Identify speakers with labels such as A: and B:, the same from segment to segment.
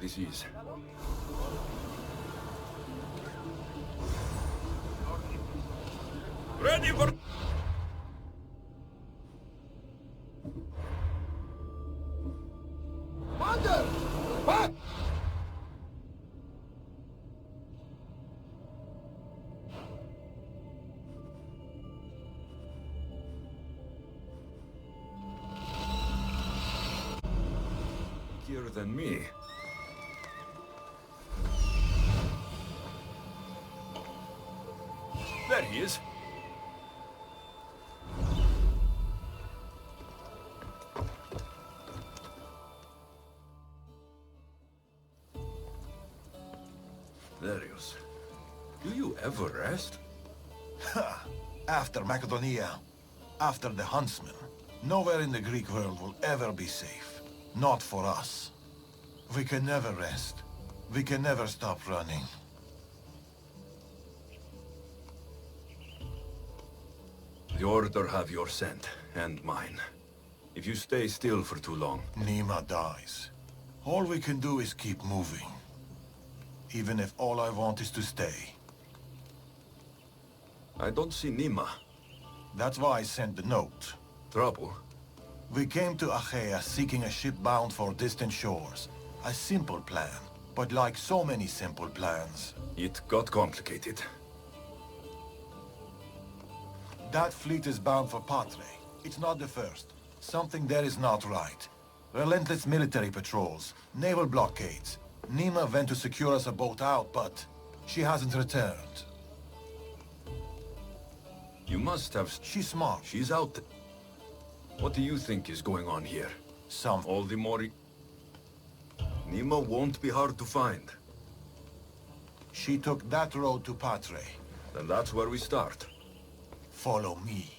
A: this is. Ready for...
B: Commander! Back!
A: Quicker than me. There he is. Darius, do you ever rest?
B: Ha! After Macedonia, after the Huntsman, nowhere in the Greek world will ever be safe. Not for us. We can never rest. We can never stop running.
A: The Order have your scent, and mine. If you stay still for too long...
B: Nima dies. All we can do is keep moving. Even if all I want is to stay.
A: I don't see Nima.
B: That's why I sent the note.
A: Trouble?
B: We came to Achaea seeking a ship bound for distant shores. A simple plan, but like so many simple plans...
A: It got complicated.
B: That fleet is bound for Patre. It's not the first. Something there is not right. Relentless military patrols, naval blockades. Nima went to secure us a boat out, but she hasn't returned.
A: You must have...
B: She's smart.
A: She's out. What do you think is going on here? All the more... Nima won't be hard to find.
B: She took that road to Patre.
A: Then that's where we start.
B: Follow me.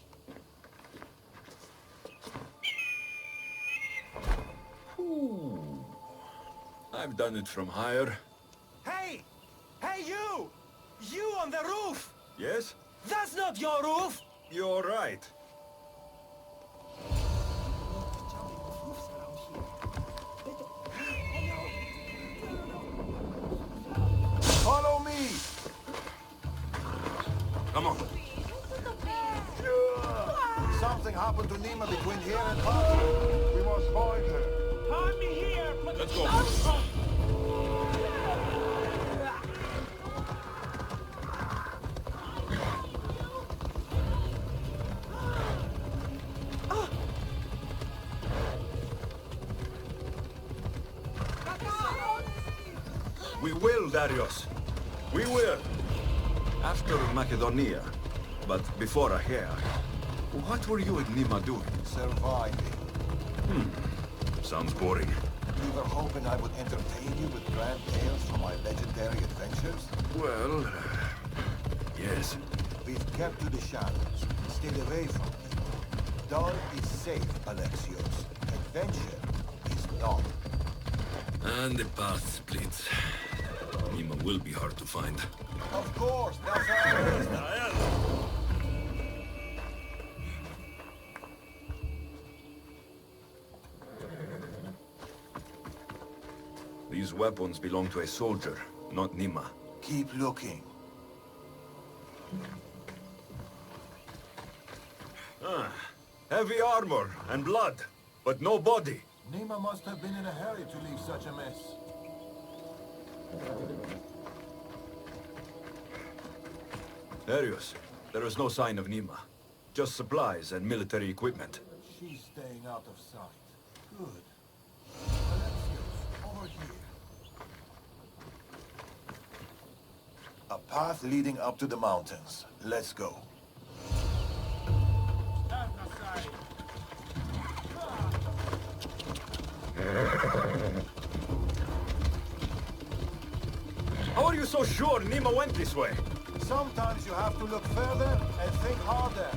A: Ooh. I've done it from higher.
C: Hey! Hey, you! You on the roof!
A: Yes?
C: That's not your roof!
A: You're right.
B: Follow me!
A: Come on.
B: Something happened to Nima between here and Patre. We must find her.
C: Find me here!
A: Let's go. We will, Darius. We will. After Macedonia, but before Achaea, what were you and Nima doing?
B: Surviving.
A: Sounds boring.
B: You were hoping I would entertain you with grand tales from my legendary adventures?
A: Well, yes.
B: We've kept to the shadows, stayed away from me. Dull is safe, Alexios. Adventure is not.
A: And the path splits. Nima will be hard to find.
B: Of course, that's how it is.
A: These weapons belong to a soldier, not Nima.
B: Keep looking.
A: Heavy armor and blood, but no body.
B: Nima must have been in a hurry to leave such a mess.
A: Darius, there is no sign of Nima. Just supplies and military equipment.
B: She's staying out of sight. Good. Alexios, over here. A path leading up to the mountains. Let's go.
A: How are you so sure Nima went this way?
B: Sometimes you have to look further and think harder.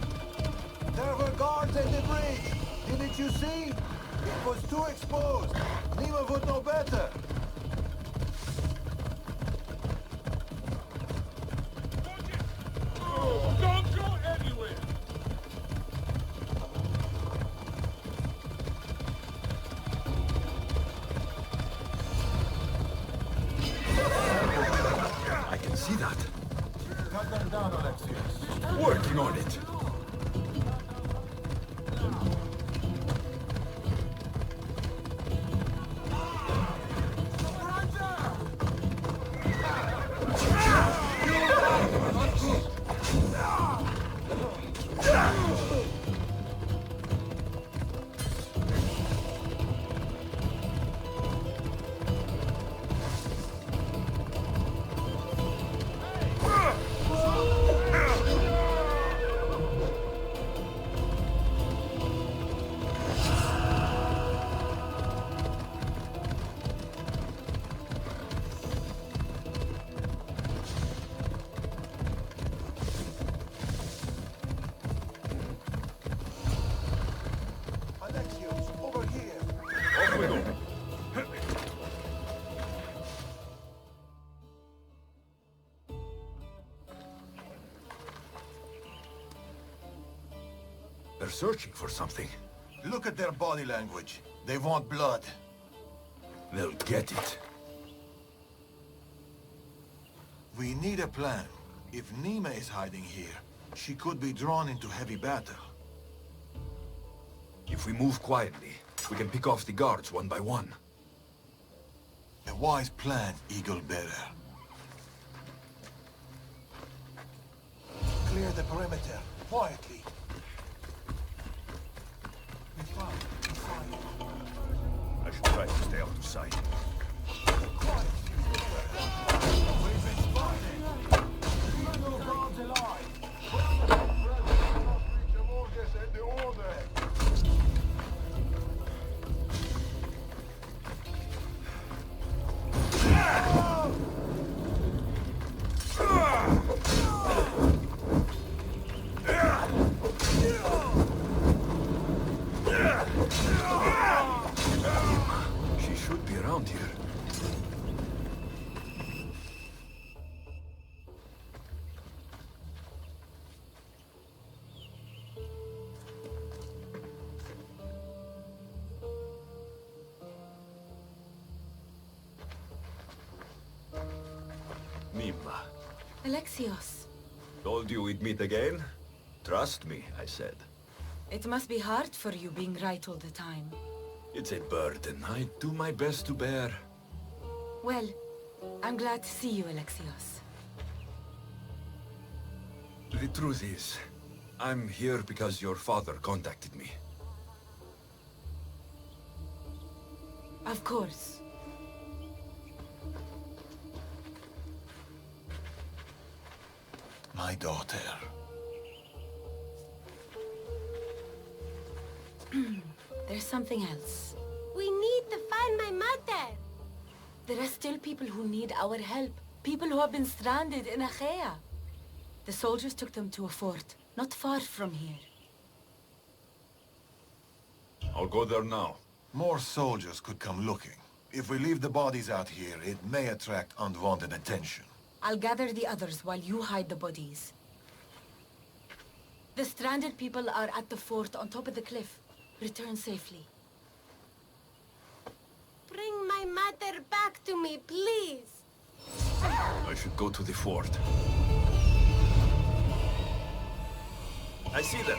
B: There were guards at the bridge. Didn't you see? It was too exposed. Nima would know better.
C: Don't go anywhere!
A: see that?
B: Cut them down, Alexios.
A: Working on it.
B: Alexios, over here.
A: Off we go. They're searching for something.
B: Look at their body language. They want blood.
A: They'll get it.
B: We need a plan. If Nima is hiding here, she could be drawn into heavy battle.
A: If we move quietly, we can pick off the guards one by one.
B: A wise plan, Eagle Bearer. Clear the perimeter, quietly. We found.
A: I should try to stay out of sight.
B: Quiet. We've been spotted. No guards alive.
A: She should be around here. Nima.
D: Alexios,
A: Told you we'd meet again? Trust me, I said.
D: it must be hard for you being right all the time.
A: It's a burden I do my best to bear.
D: Well, I'm glad to see you, Alexios.
A: The truth is, I'm here because your father contacted me.
D: Of course.
B: My daughter.
D: There's something else.
E: We need to find my mother.
D: There are still people who need our help. People who have been stranded in Achaea. The soldiers took them to a fort, not far from here.
A: I'll go there now.
B: More soldiers could come looking. If we leave the bodies out here, it may attract unwanted attention.
D: I'll gather the others while you hide the bodies. The stranded people are at the fort on top of the cliff. Return safely.
E: Bring my mother back to me, please.
A: I should go to the fort. I see them.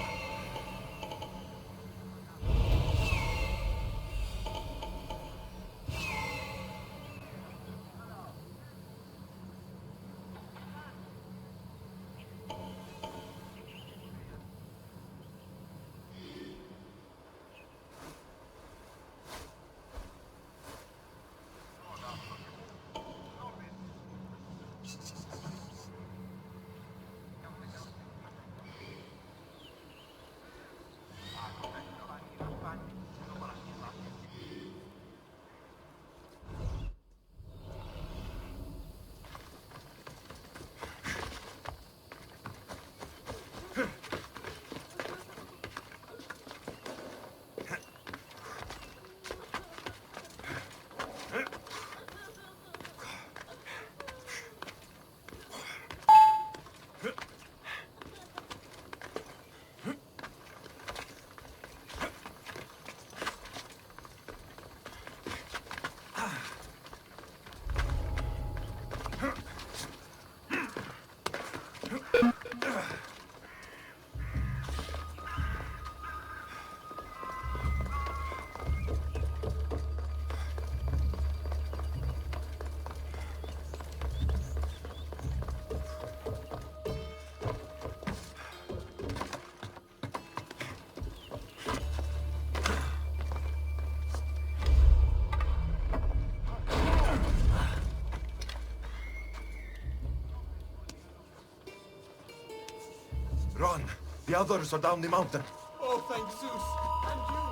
A: gone. The others are down the mountain.
C: Oh, thank Zeus. And you.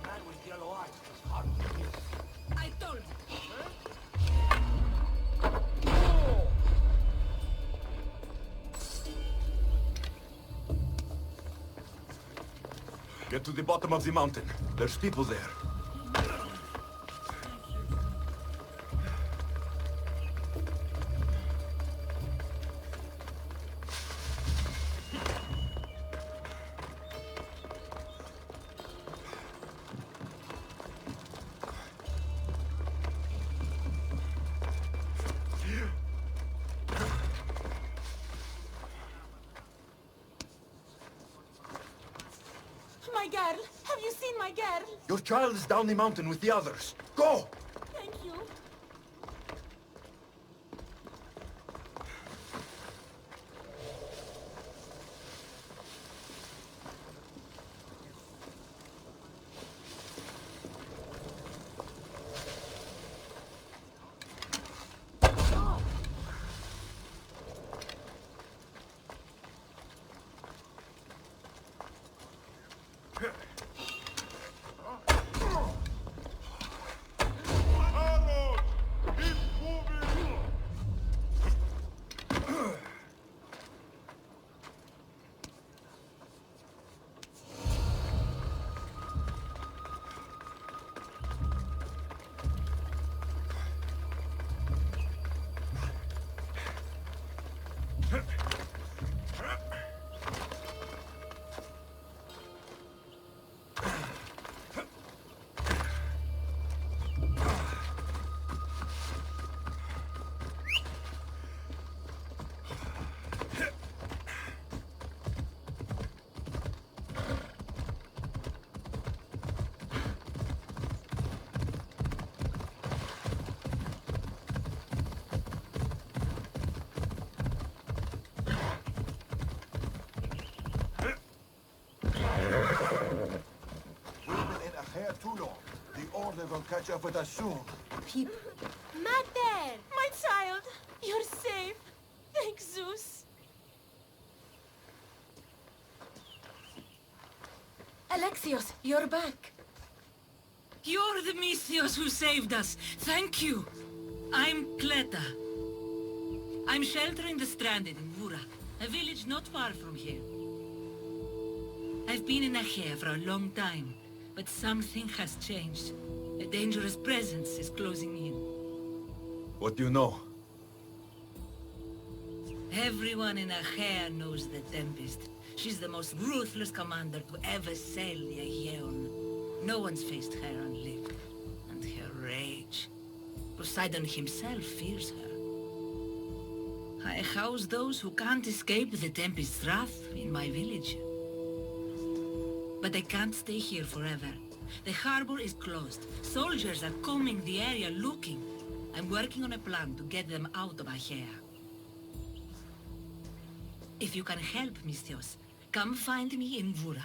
C: Man with yellow eyes was hard to miss.
D: I told you.
A: Get to the bottom of the mountain. There's people there.
D: My girl! Have you seen my girl?
A: Your child is down the mountain with the others. Go!
D: Thank you.
B: Too long. The Order will catch up with us soon.
D: People.
E: Mater!
D: My child! You're safe. Thank Zeus. Alexios, you're back.
F: You're the Mystios who saved us. Thank you. I'm Cleta. I'm sheltering the stranded in Vura, a village not far from here. I've been in Achaea for a long time, but something has changed. A dangerous presence is closing in.
A: What do you know?
F: Everyone in Achaea knows the Tempest. She's the most ruthless commander to ever sail the Aegean. No one's faced her unlit. And her rage. Poseidon himself fears her. I house those who can't escape the Tempest's wrath in my village. But I can't stay here forever. The harbor is closed. Soldiers are combing the area looking. I'm working on a plan to get them out of Achaea. If you can help, Mystios, come find me in Vura.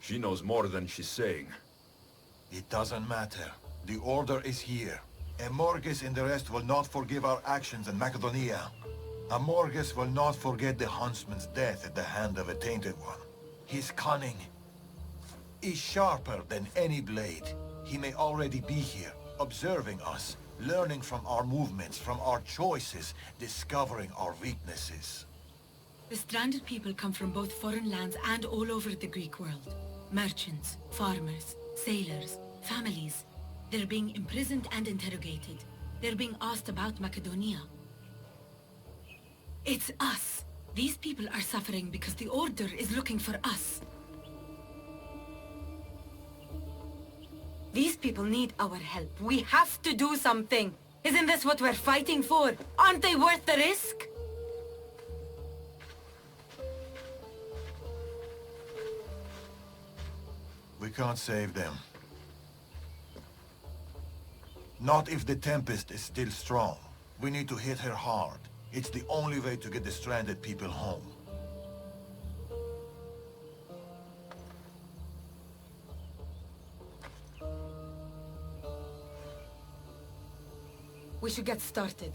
A: She knows more than she's saying.
B: It doesn't matter. The Order is here. Amorges and the rest will not forgive our actions in Macedonia. Amorges will not forget the huntsman's death at the hand of a tainted one. His cunning is sharper than any blade. He may already be here, observing us, learning from our movements, from our choices, discovering our weaknesses.
D: The stranded people come from both foreign lands and all over the Greek world. Merchants, farmers, sailors, families. They're being imprisoned and interrogated. They're being asked about Macedonia. It's us. These people are suffering because the Order is looking for us. These people need our help. We have to do something. Isn't this what we're fighting for? Aren't they worth the risk?
B: We can't save them. Not if the Tempest is still strong. We need to hit her hard. It's the only way to get the stranded people home.
D: We should get started.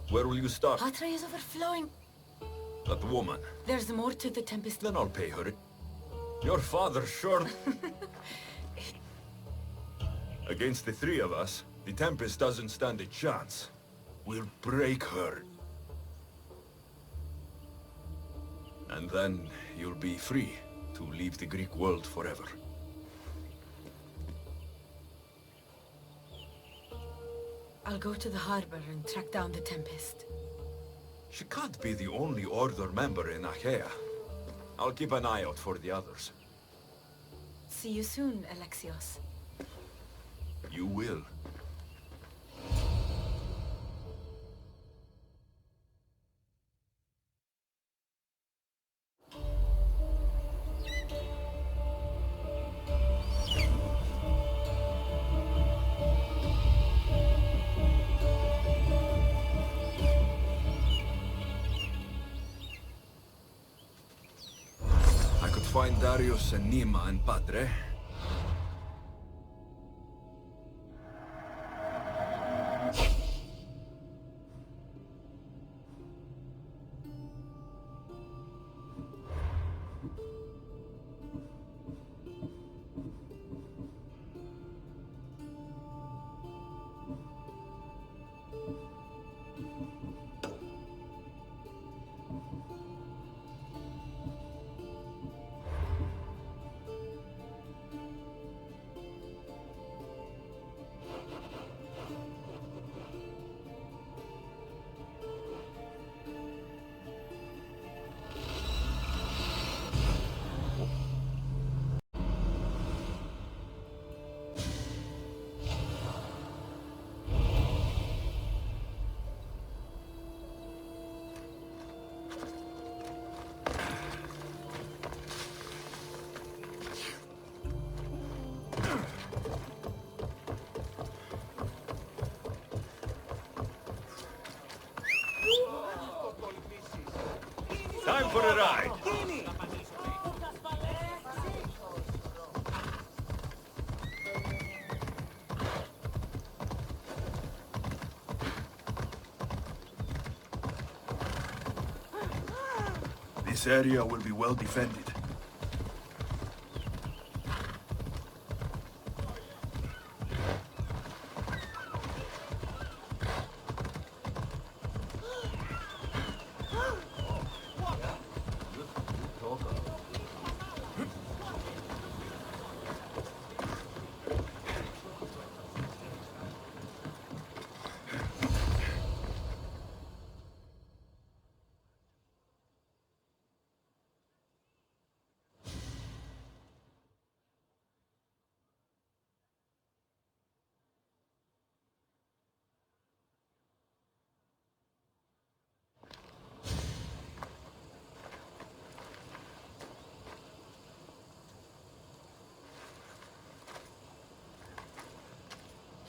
A: Where will you start?
D: Patre is overflowing.
A: That woman.
D: There's more to the Tempest.
A: Then I'll pay her. Your father sure... Against the three of us, the Tempest doesn't stand a chance. We'll break her. And then you'll be free to leave the Greek world forever.
D: I'll go to the harbor and track down the Tempest.
A: She can't be the only Order member in Achaea. I'll keep an eye out for the others.
D: See you soon, Alexios.
A: You will. Find Darius and Nima and Padre. Time for a ride. This area will be well defended.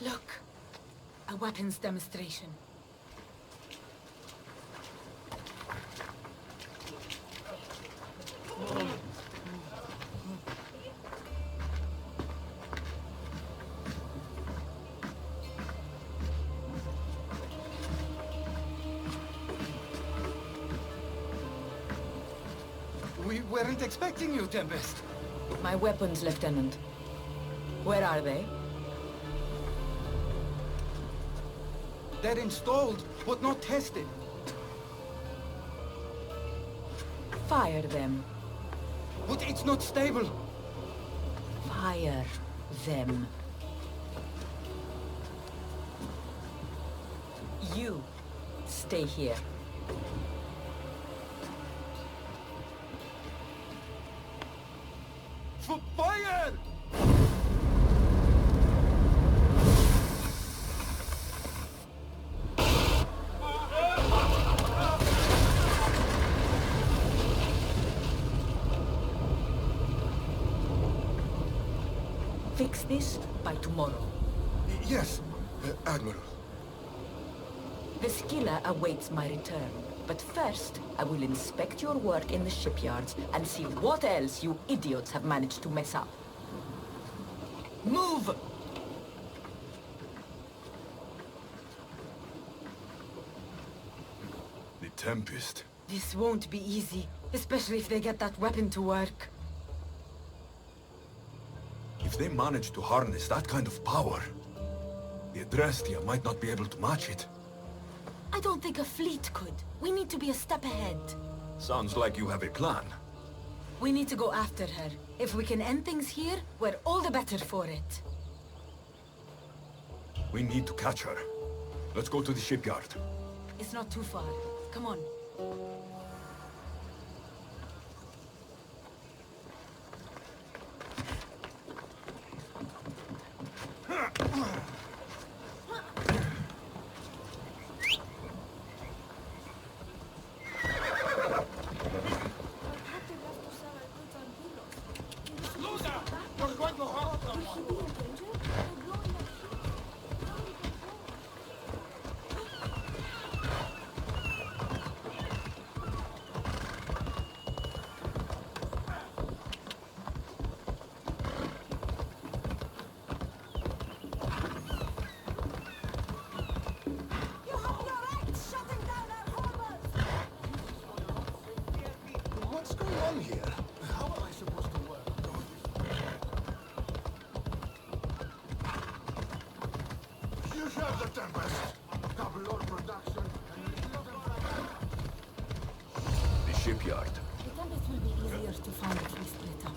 D: Look, a weapons demonstration.
C: We weren't expecting you, Tempest.
G: My weapons, Lieutenant. Where are they?
C: They're installed, but not tested.
G: Fire them.
C: But it's not stable.
G: Fire them. You stay here.
C: Fire!
G: Fix this by tomorrow.
C: Yes, Admiral.
G: The skiller awaits my return. But first, I will inspect your work in the shipyards and see what else you idiots have managed to mess up. Move!
A: The Tempest.
D: This won't be easy, especially if they get that weapon to work.
A: If they manage to harness that kind of power, the Adrestia might not be able to match it.
D: I don't think a fleet could. We need to be a step ahead.
A: Sounds like you have a plan.
D: We need to go after her. If we can end things here, we're all the better for it.
A: We need to catch her. Let's go to the shipyard.
D: It's not too far. Come on.
B: What's going on here? How am I supposed to work? You have the Tempest. Double load production.
A: The shipyard.
D: The Tempest will be easier to find if we split up.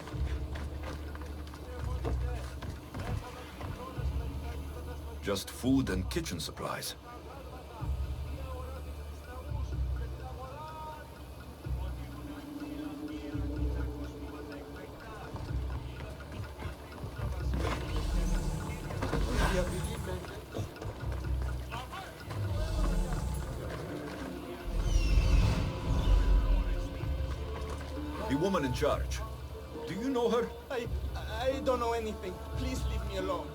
A: Just food and kitchen supplies. The woman in charge. Do you know her?
C: I don't know anything. Please leave me alone.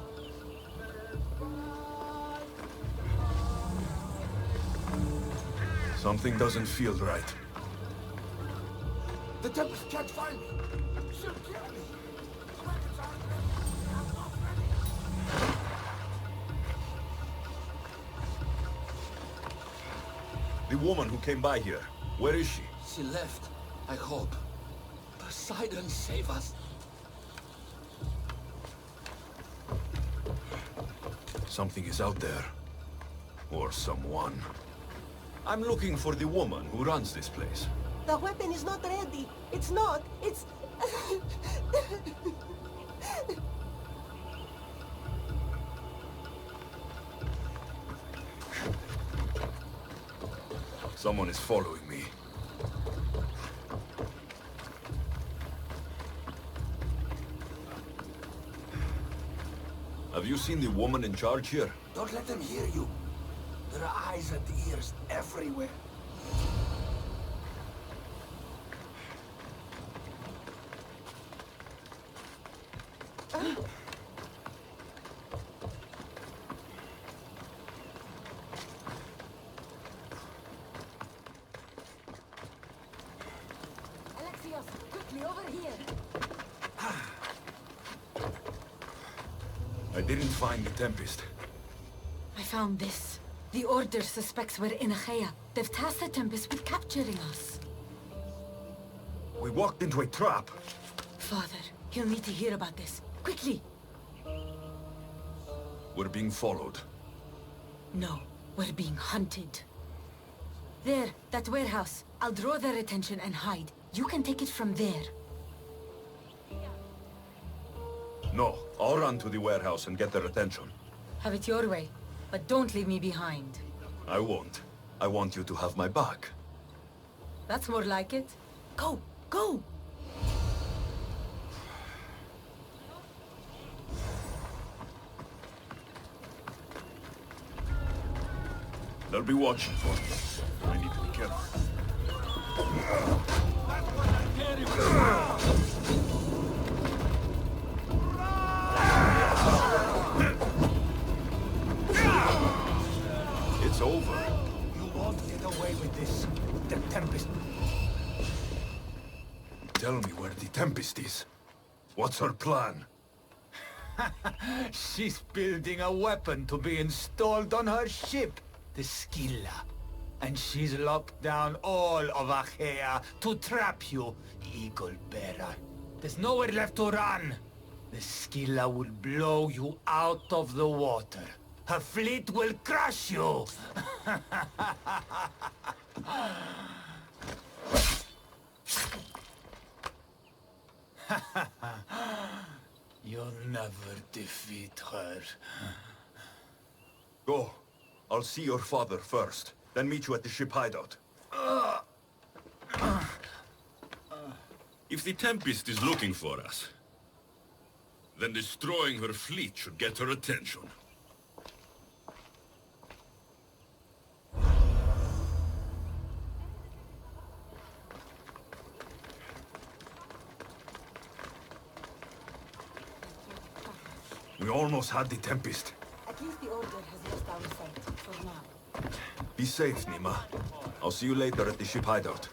A: Something doesn't feel right.
B: The Tempest can't find me. She'll kill me.
A: The woman who came by here. Where is she?
H: She left, I hope. Poseidon, save us.
A: Something is out there. Or someone. I'm looking for the woman who runs this place.
E: The weapon is not ready. It's not. It's...
A: Someone is following me. Have you seen the woman in charge here?
H: Don't let them hear you. There are eyes and ears everywhere.
D: Alexios, quickly over here.
A: I didn't find the Tempest.
D: I found this. The Order suspects we're in Achaea. They've tasked the Tempest with capturing us.
A: We walked into a trap.
D: Father, he'll need to hear about this. Quickly!
A: We're being followed.
D: No, we're being hunted. There, that warehouse. I'll draw their attention and hide. You can take it from there.
A: No, I'll run to the warehouse and get their attention.
D: Have it your way, but don't leave me behind.
A: I won't. I want you to have my back.
D: That's more like it. Go! Go!
A: They'll be watching for me. I need to be careful. It's over. tell me where the Tempest is? What's her plan?
C: She's building a weapon to be installed on her ship, the Scylla. And she's locked down all of Achaea to trap you, Eagle Bearer. There's nowhere left to run. The Scylla will blow you out of the water. Her fleet will crush you! You'll never defeat her.
A: Go. I'll see your father first, then meet you at the ship hideout. If the Tempest is looking for us, then destroying her fleet should get her attention. We almost had the Tempest.
G: At least the Order has lost our sight, for now.
A: Be safe, Nima. I'll see you later at the ship hideout.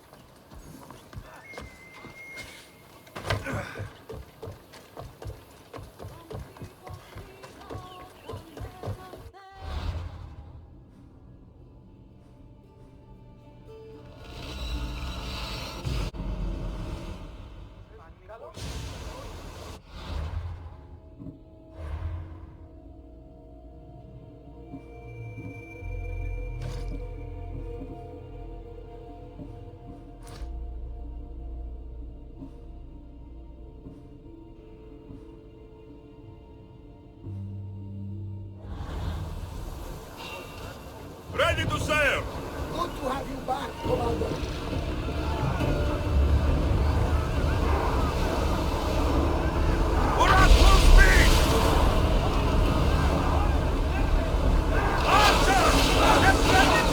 A: Ready to sail!
H: Good to have you back, Commander.
A: We're at full speed! Archer! Get ready!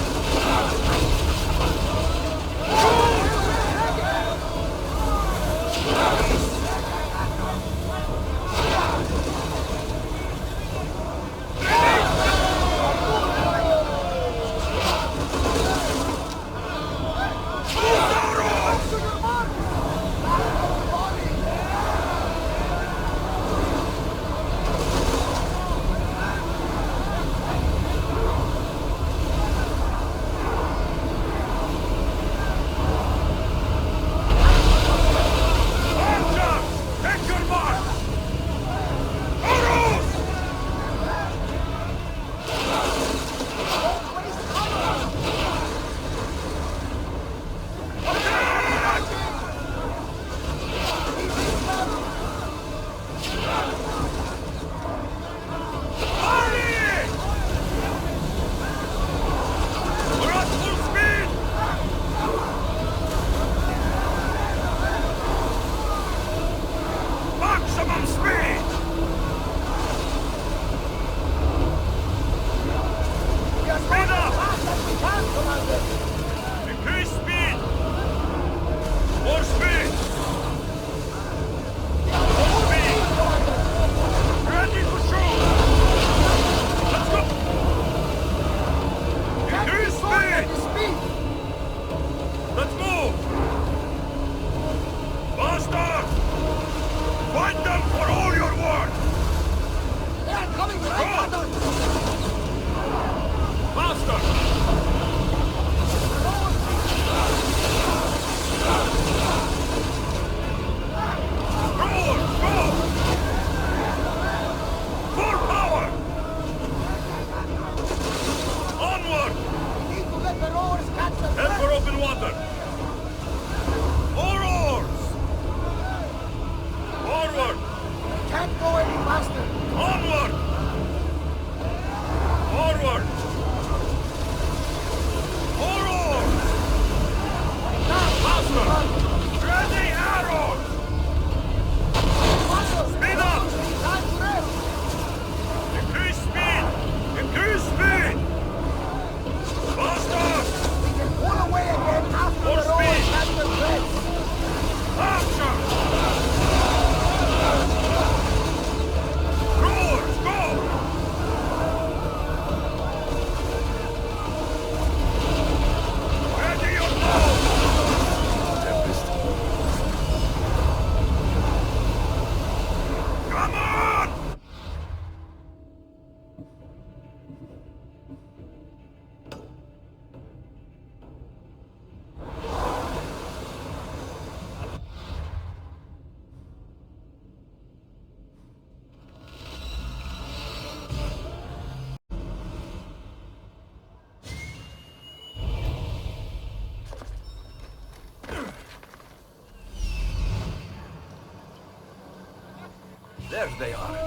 A: There they are.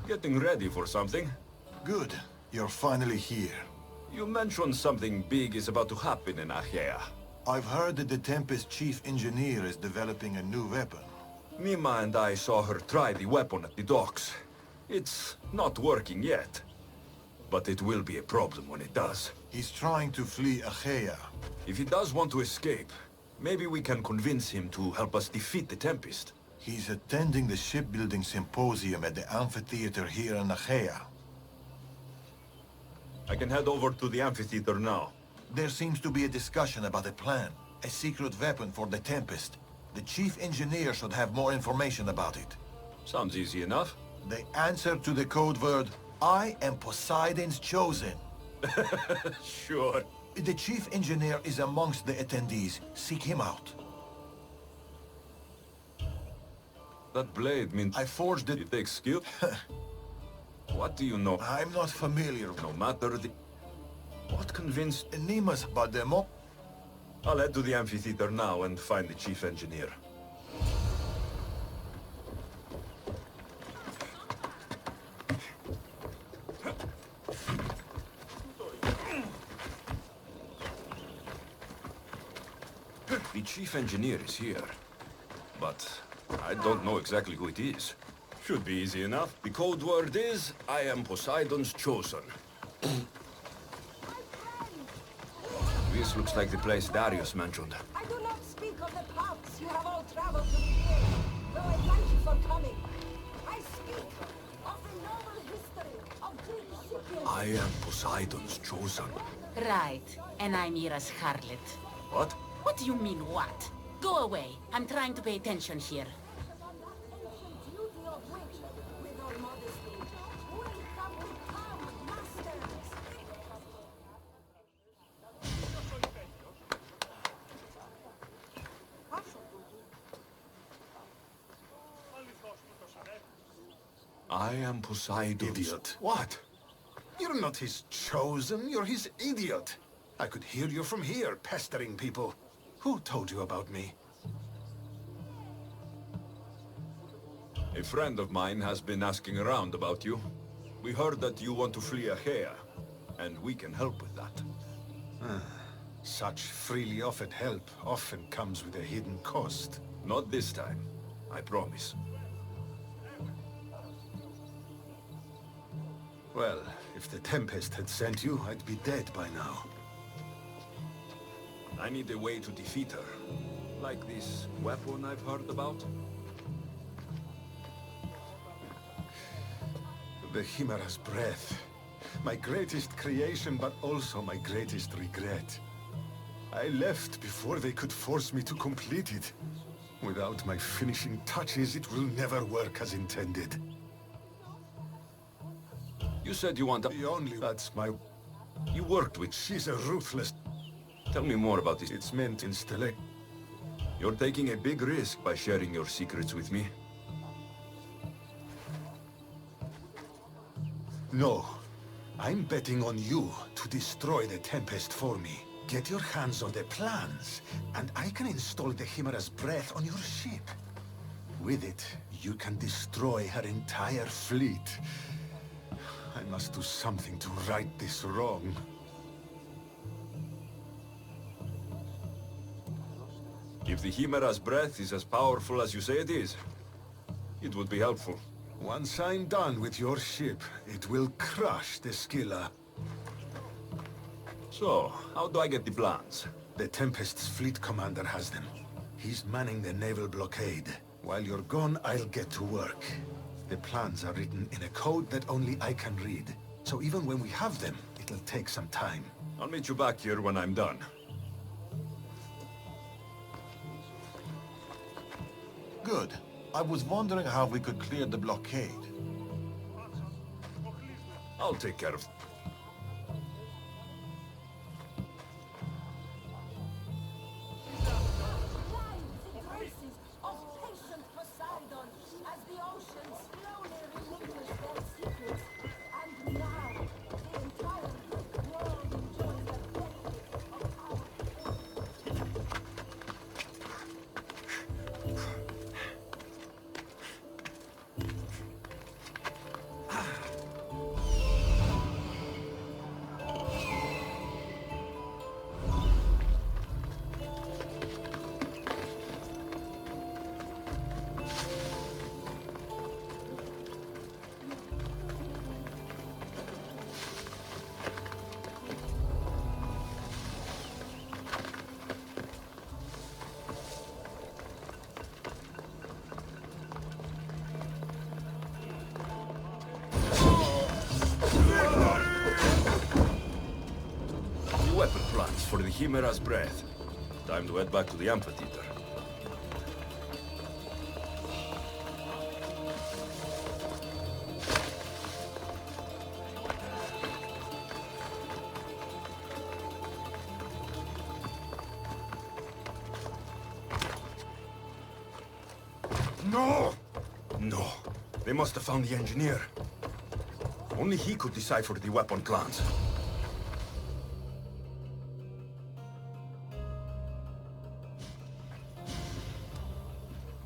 A: Getting ready for something?
B: Good. You're finally here.
A: You mentioned something big is about to happen in Achaea.
B: I've heard that the Tempest chief engineer is developing a new weapon.
A: Nima and I saw her try the weapon at the docks. It's not working yet. But it will be a problem when it does.
B: He's trying to flee Achaea.
A: If he does want to escape, maybe we can convince him to help us defeat the Tempest.
B: He's attending the shipbuilding symposium at the amphitheater here in Achaea.
A: I can head over to the amphitheater now.
B: There seems to be a discussion about a plan, a secret weapon for the Tempest. The chief engineer should have more information about it.
A: Sounds easy enough.
B: The answer to the code word, I am Poseidon's chosen.
A: Sure.
B: The chief engineer is amongst the attendees. Seek him out.
A: That blade means...
B: I forged it.
A: It takes skill? What do you know?
B: I'm not familiar.
A: No matter the... What convinced...
B: Nima's Bademo.
A: I'll head to the amphitheater now and find the chief engineer. The chief engineer is here, but I don't know exactly who it is. Should be easy enough. The code word is, I am Poseidon's chosen. This looks like the place Darius mentioned.
I: I do not speak of the paths you have all traveled to regain, though I thank you for coming. I speak of the noble history of Greek Scythians.
A: I am Poseidon's chosen.
G: Right. And I'm Mira's harlot.
A: What?
G: What do you mean, what? Go away. I'm trying to pay attention here.
A: I am Poseidon's...
J: Idiot.
A: What?
J: You're not his chosen, you're his idiot. I could hear you from here, pestering people. Who told you about me?
A: A friend of mine has been asking around about you. We heard that you want to flee Achaea, and we can help with that.
J: Such freely offered help often comes with a hidden cost.
A: Not this time, I promise.
J: Well, if the Tempest had sent you, I'd be dead by now.
A: I need a way to defeat her. Like this weapon I've heard about.
J: The Chimera's breath. My greatest creation, but also my greatest regret. I left before they could force me to complete it. Without my finishing touches, it will never work as intended.
A: You said you want to...
J: That's my...
A: You worked with...
J: She's a ruthless...
A: Tell me more about this.
J: It's meant installation.
A: You're taking a big risk by sharing your secrets with me.
J: No. I'm betting on you to destroy the Tempest for me. Get your hands on the plans, and I can install the Chimera's breath on your ship. With it, you can destroy her entire fleet. I must do something to right this wrong.
A: If the Chimera's breath is as powerful as you say it is, it would be helpful.
J: Once I'm done with your ship, it will crush the Scylla.
A: So, how do I get the plans?
J: The Tempest's fleet commander has them. He's manning the naval blockade. While you're gone, I'll get to work. The plans are written in a code that only I can read. So even when we have them, it'll take some time.
A: I'll meet you back here when I'm done.
B: Good. I was wondering how we could clear the blockade.
A: I'll take care of it. Weapon plans for the Chimera's breath. Time to head back to the amphitheater.
J: No!
A: No. They must have found the engineer. Only he could decipher the weapon plans.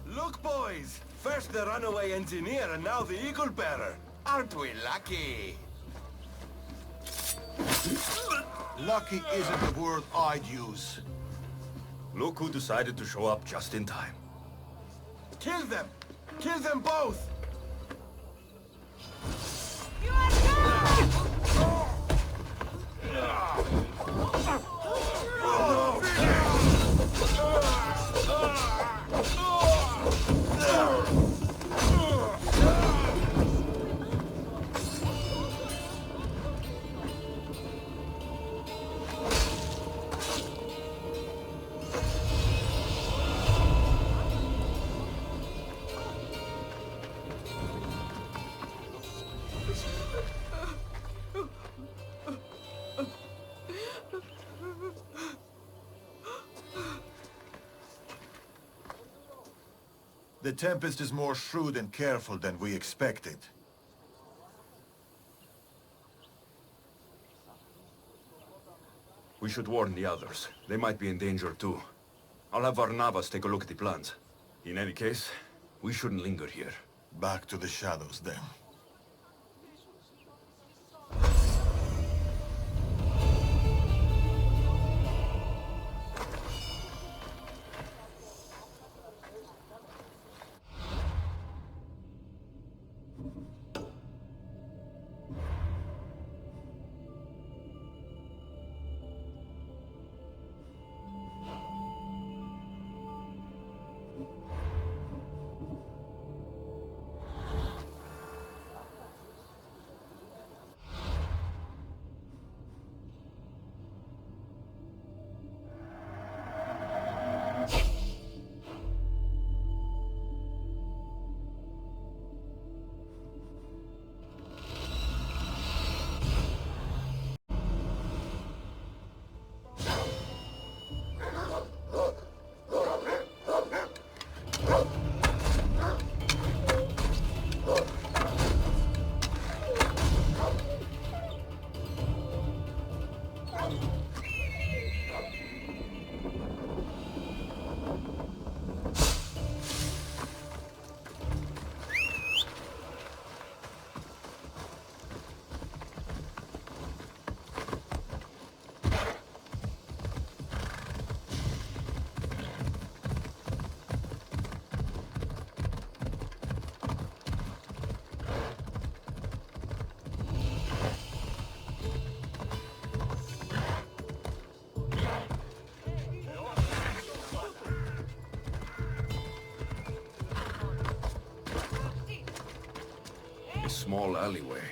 H: Look, boys! First the runaway engineer and now the eagle bearer. Aren't we lucky?
B: Lucky isn't the word I'd use.
A: Look who decided to show up just in time.
H: Kill them! Kill them both!
B: The Tempest is more shrewd and careful than we expected.
A: We should warn the others. They might be in danger too. I'll have Varnavas take a look at the plans. In any case, we shouldn't linger here.
B: Back to the shadows then.
A: small alleyway.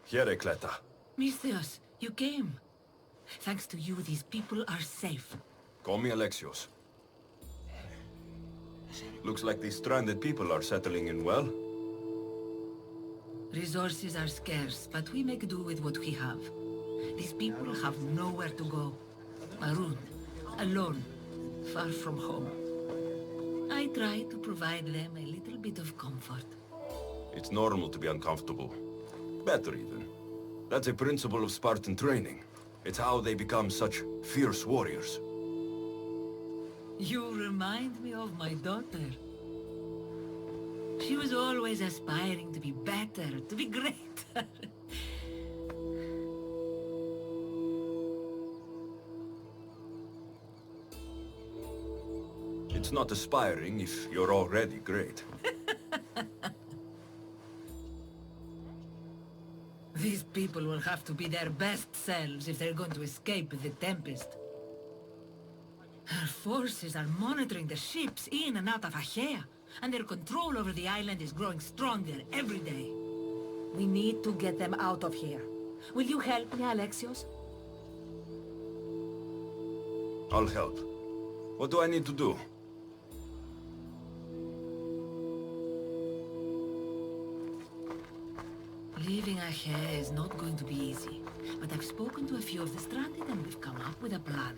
A: Here, Cleta.
F: Misthios, you came. Thanks to you, these people are safe.
A: Call me Alexios. Looks like these stranded people are settling in well.
F: Resources are scarce, but we make do with what we have. These people have nowhere to go. Marooned, alone, far from home. I try to provide them a little bit of comfort.
A: It's normal to be uncomfortable. Better even. That's a principle of Spartan training. It's how they become such fierce warriors.
F: You remind me of my daughter. She was always aspiring to be better, to be greater.
A: It's not aspiring if you're already great.
F: These people will have to be their best selves if they're going to escape the Tempest. Her forces are monitoring the ships in and out of Achaea, and their control over the island is growing stronger every day.
G: We need to get them out of here. Will you help me, Alexios?
A: I'll help. What do I need to do?
F: Leaving Achaea is not going to be easy, but I've spoken to a few of the stranded and we've come up with a plan.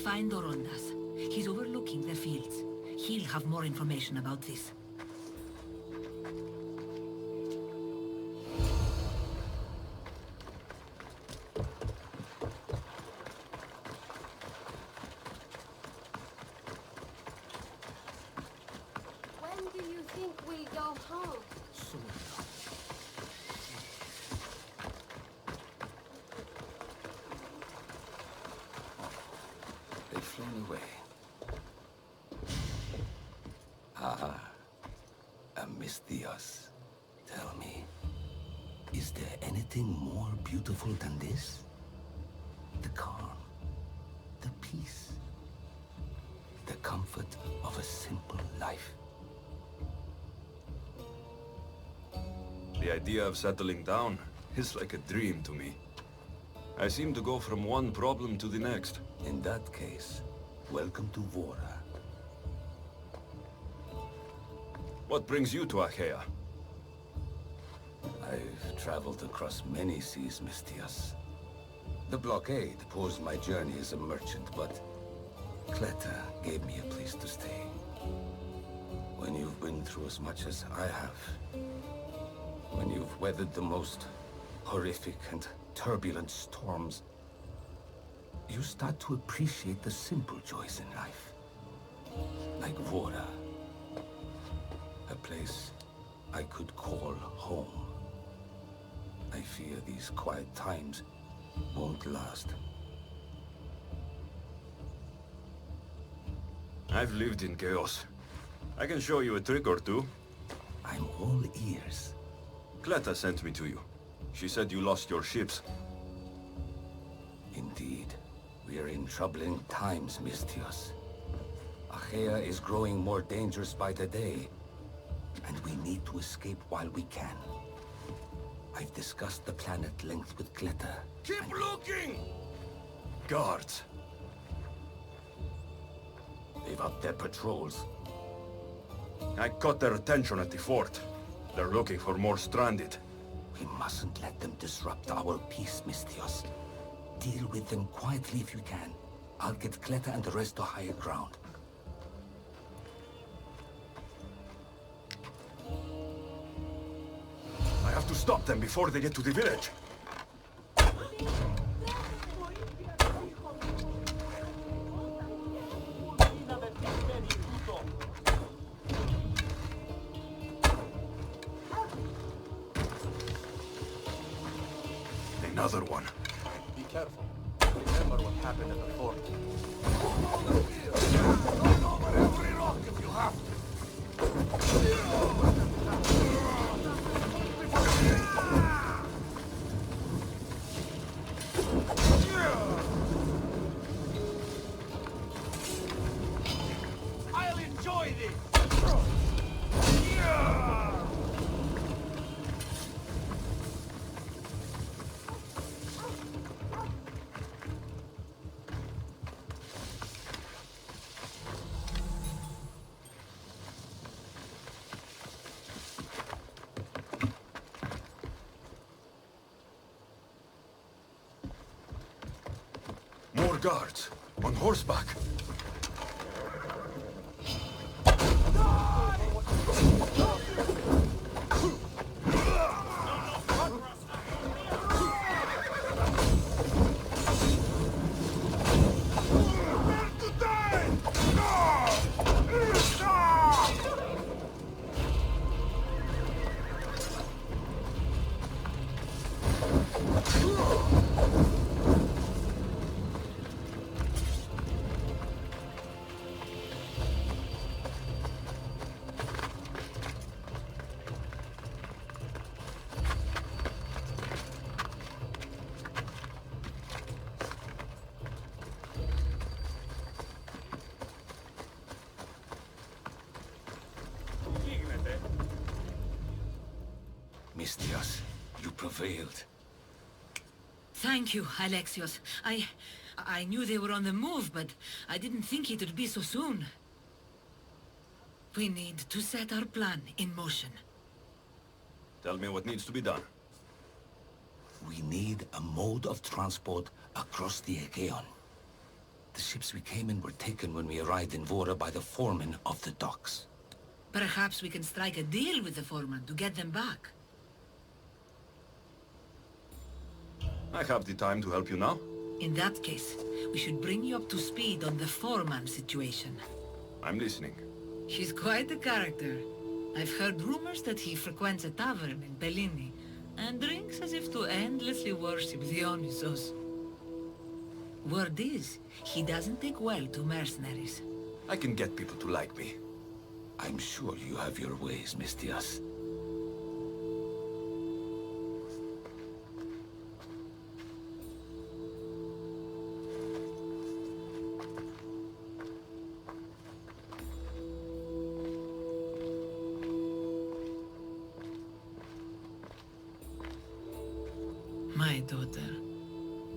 F: Find Dorondas. He's overlooking their fields. He'll have more information about this.
E: When do you think we'll go home?
K: They've flown away. Misthios, tell me, is there anything more beautiful than this? The calm, the peace, the comfort of a simple life.
A: The idea of settling down is like a dream to me. I seem to go from one problem to the next.
K: In that case, welcome to Vora.
A: What brings you to Achaea?
K: I've traveled across many seas, Misthios. The blockade posed my journey as a merchant, but Cleta gave me a place to stay. When you've been through as much as I have, when you've weathered the most horrific and turbulent storms, you start to appreciate the simple joys in life. Like Vora. A place I could call home. I fear these quiet times won't last.
A: I've lived in chaos. I can show you a trick or two.
K: I'm all ears.
A: Cleta sent me to you. She said you lost your ships.
K: Indeed. We are in troubling times, Misthios. Achaea is growing more dangerous by the day. And we need to escape while we can. I've discussed the plan at length with Cleta.
A: Keep looking! Guards.
K: They've upped their patrols.
A: I caught their attention at the fort. They're looking for more stranded.
K: We mustn't let them disrupt our peace, Misthios. Deal with them quietly if you can. I'll get Cleta and the rest to higher ground.
A: I have to stop them before they get to the village. Another one.
L: Be careful. Remember what happened at the fort.
H: Over every rock if you have to.
C: I'll enjoy this!
A: guards, on horseback.
K: Mistias, you prevailed.
F: Thank you, Alexios. I knew they were on the move, but I didn't think it would be so soon. We need to set our plan in motion.
A: Tell me what needs to be done.
K: We need a mode of transport across the Aegean. The ships we came in were taken when we arrived in Vora by the foreman of the docks.
F: Perhaps we can strike a deal with the foreman to get them back.
A: I have the time to help you now.
F: In that case, we should bring you up to speed on the foreman situation.
A: I'm listening.
F: He's quite a character. I've heard rumors that he frequents a tavern in Bellini, and drinks as if to endlessly worship Dionysos. Word is, he doesn't take well to mercenaries.
A: I can get people to like me.
K: I'm sure you have your ways, Mistias.
F: My daughter.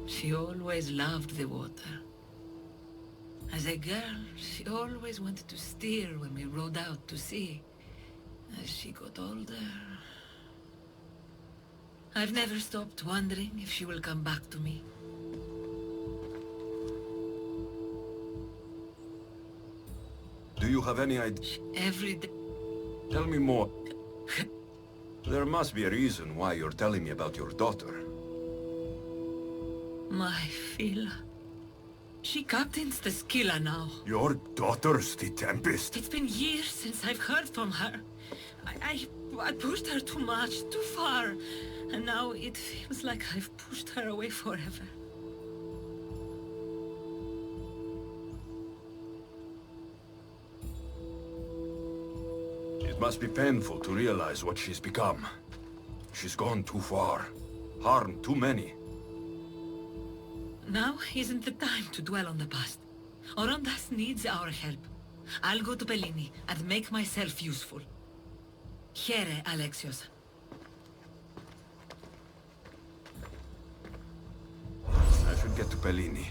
F: She always loved the water. As a girl, she always wanted to steer when we rode out to sea. As she got older... I've never stopped wondering if she will come back to me.
A: Do you have any idea?
F: Every day...
A: Tell me more. There must be a reason why you're telling me about your daughter.
F: My Fila. She captains the Scylla now.
A: Your daughter's the Tempest?
F: It's been years since I've heard from her. I pushed her too much, too far. And now it feels like I've pushed her away forever.
A: It must be painful to realize what she's become. She's gone too far. Harmed too many.
F: Now isn't the time to dwell on the past. Orondas needs our help. I'll go to Bellini and make myself useful. Here, Alexios.
A: I should get to Bellini.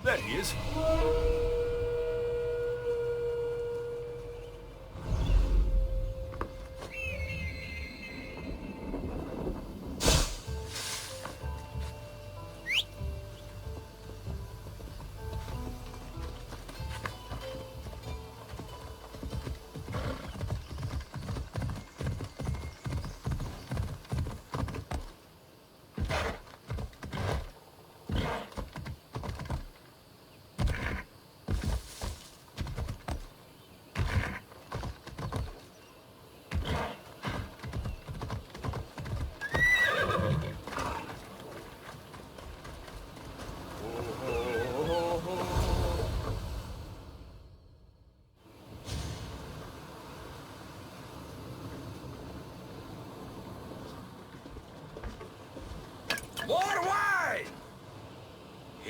A: There he is.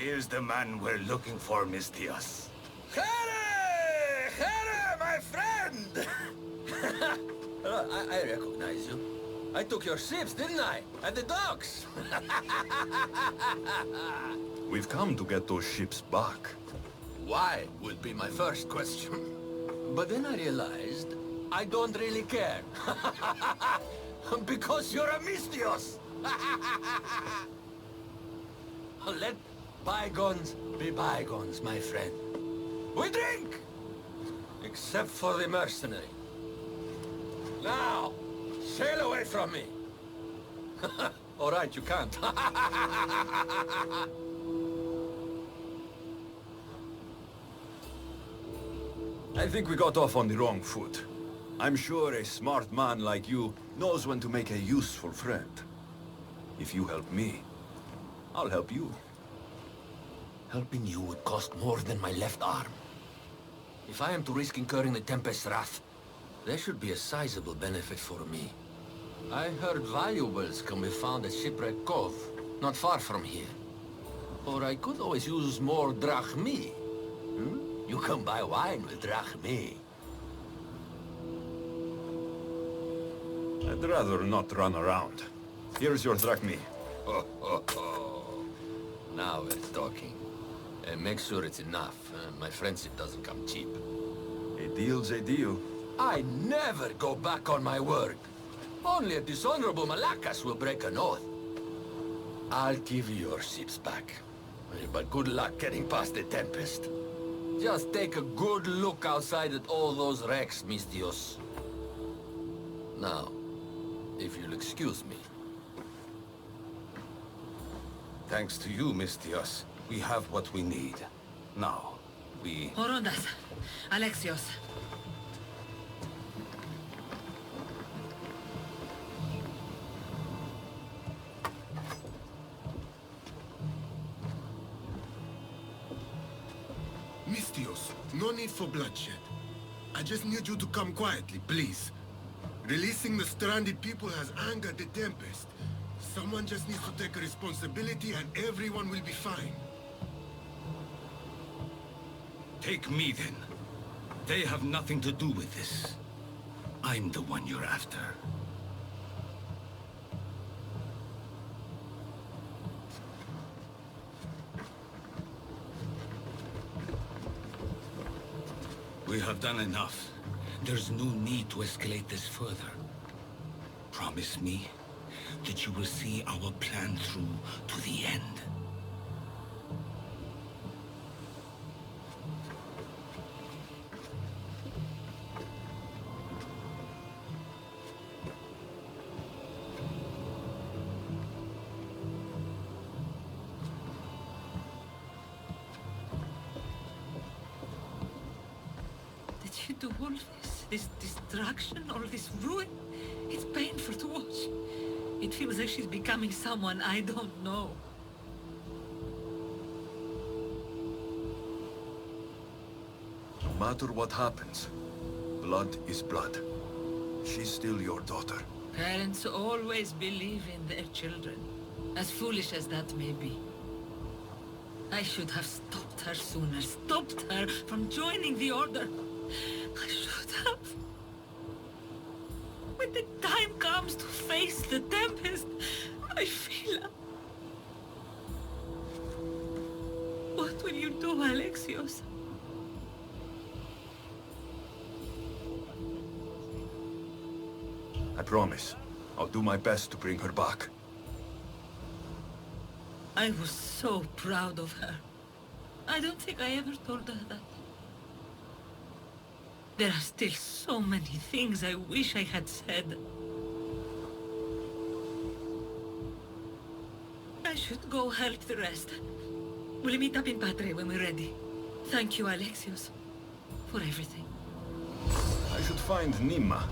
K: Here's the man we're looking for, Mistios.
H: Here! Here, my friend! I recognize you. I took your ships, didn't I? At the docks!
A: We've come to get those ships back.
H: Why would be my first question. But then I realized I don't really care. Because you're a Mistios! Let bygones be bygones, my friend. We drink! Except for the mercenary. Now, sail away from me. All right, you can't.
A: I think we got off on the wrong foot. I'm sure a smart man like you knows when to make a useful friend. If you help me, I'll help you.
H: Helping you would cost more than my left arm. If I am to risk incurring the Tempest's wrath, there should be a sizable benefit for me. I heard valuables can be found at Shipwreck Cove, not far from here. Or I could always use more drachmi. You can buy wine with drachmi.
A: I'd rather not run around. Here's your drachmi.
H: Now we're talking. And make sure it's enough. My friendship doesn't come cheap.
A: A deal's a deal.
H: I never go back on my word. Only a dishonorable Malakas will break an oath. I'll give you your ships back. But good luck getting past the Tempest. Just take a good look outside at all those wrecks, Mistios. Now, if you'll excuse me.
K: Thanks to you, Mistios, we have what we need. Now, we...
F: Horondas. Alexios.
M: Mistios, no need for bloodshed. I just need you to come quietly, please. Releasing the stranded people has angered the Tempest. Someone just needs to take responsibility and everyone will be fine.
K: Take me, then. They have nothing to do with this. I'm the one you're after. We have done enough. There's no need to escalate this further. Promise me that you will see our plan through to the end.
F: Did you do all this? This destruction, all this ruin? It's painful to watch. It feels like she's becoming someone I don't know.
A: No matter what happens, blood is blood. She's still your daughter.
F: Parents always believe in their children, as foolish as that may be. I should have stopped her sooner, stopped her from joining the Order. I should have. When the time comes to face the Tempest, I feel... What will you do, Alexios?
A: I promise. I'll do my best to bring her back.
F: I was so proud of her. I don't think I ever told her that. There are still so many things I wish I had said. I should go help the rest. We'll meet up in Patre when we're ready. Thank you, Alexios, for everything.
A: I should find Nima.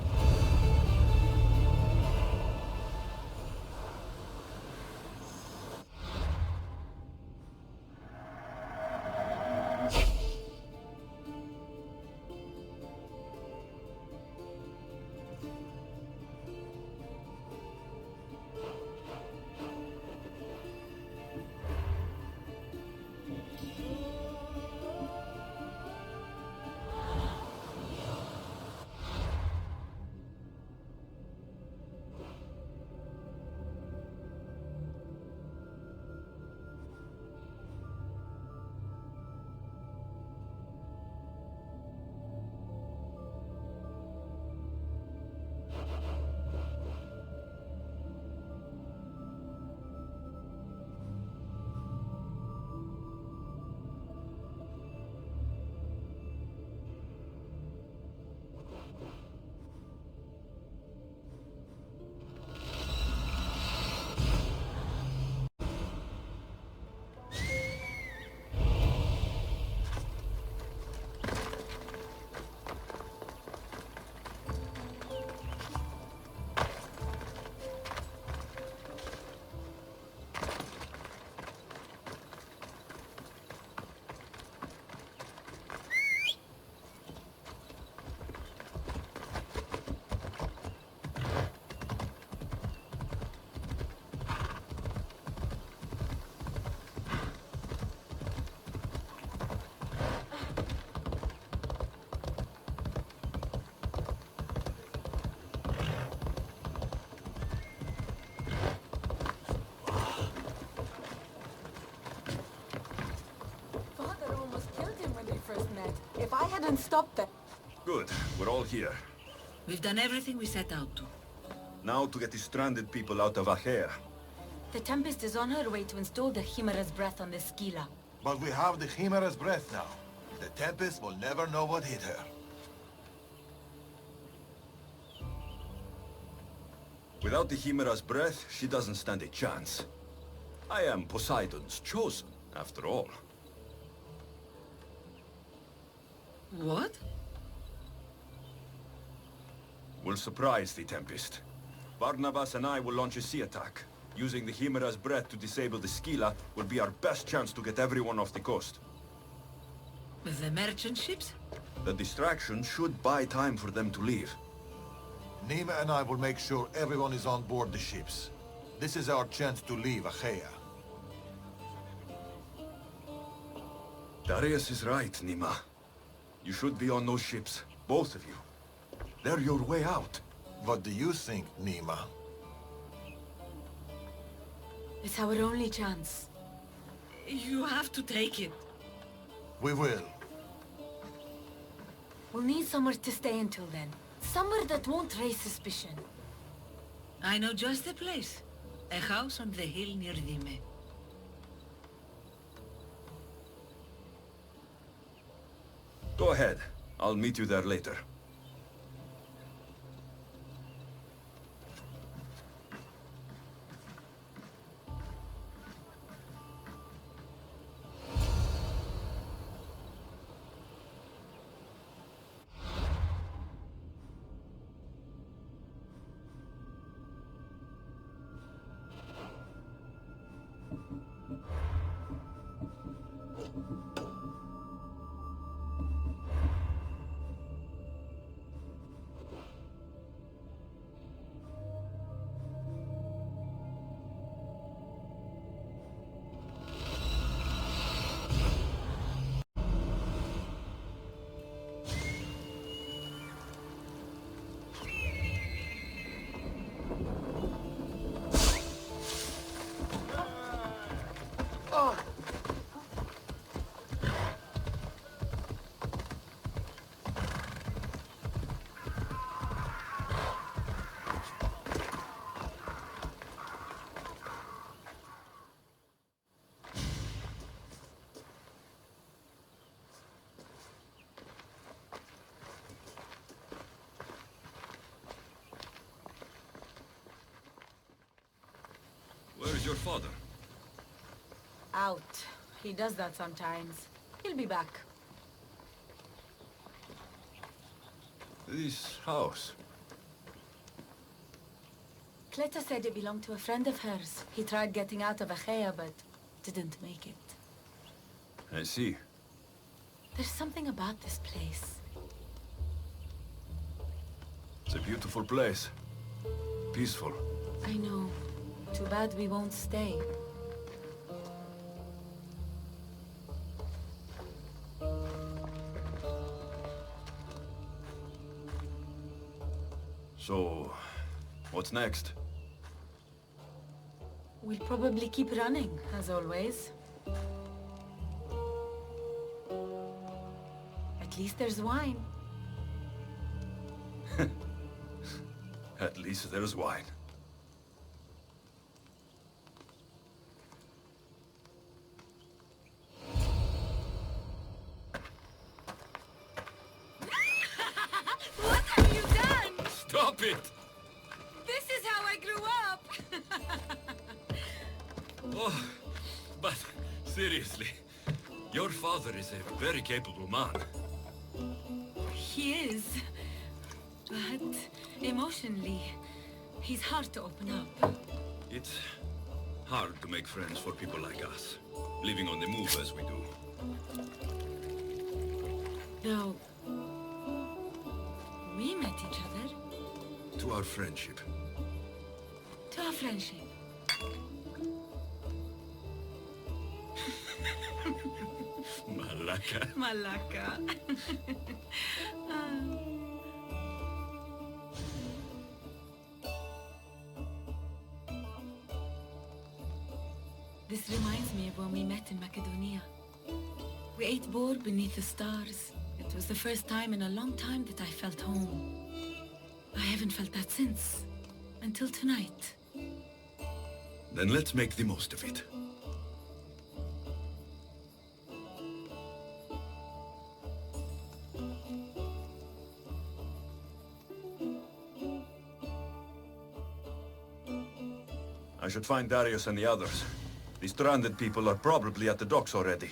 G: I hadn't stopped them...
A: Good. We're all here.
F: We've done everything we set out to.
A: Now to get the stranded people out of Achaea.
D: The Tempest is on her way to install the Chimera's breath on the Scylla.
B: But we have the Chimera's breath now. The Tempest will never know what hit her.
A: Without the Chimera's breath, she doesn't stand a chance. I am Poseidon's chosen, after all.
F: What?
A: We'll surprise the Tempest. Barnabas and I will launch a sea attack. Using the Chimera's breath to disable the Scylla will be our best chance to get everyone off the coast.
F: With the merchant ships?
A: The distraction should buy time for them to leave.
B: Nima and I will make sure everyone is on board the ships. This is our chance to leave Achaea.
A: Darius is right, Nima. You should be on those ships, both of you. They're your way out.
B: What do you think, Nima?
D: It's our only chance.
F: You have to take it.
B: We will.
D: We'll need somewhere to stay until then. Somewhere that won't raise suspicion.
F: I know just the place. A house on the hill near Dime.
A: Go ahead. I'll meet you there later. Where's your father?
D: Out. He does that sometimes. He'll be back.
A: This house.
D: Cleta said it belonged to a friend of hers. He tried getting out of Achaea, but didn't make it.
A: I see.
D: There's something about this place.
A: It's a beautiful place. Peaceful.
D: I know. Too bad we won't stay.
A: So, what's next?
D: We'll probably keep running, as always. At least there's wine.
A: At least there's wine.
D: What have you done?
A: Stop it!
D: This is how I grew up!
A: Oh, but seriously, your father is a very capable man.
D: He is. But emotionally, he's hard to open up.
A: It's hard to make friends for people like us, living on the move as we do.
D: No. We met each other.
A: To our friendship.
D: To our friendship.
A: Malaka.
D: Malaka. This reminds me of when we met in Macedonia. We ate boar beneath the stars. It was the first time in a long time that I felt home. I haven't felt that since. Until tonight.
A: Then let's make the most of it. I should find Darius and the others. The stranded people are probably at the docks already.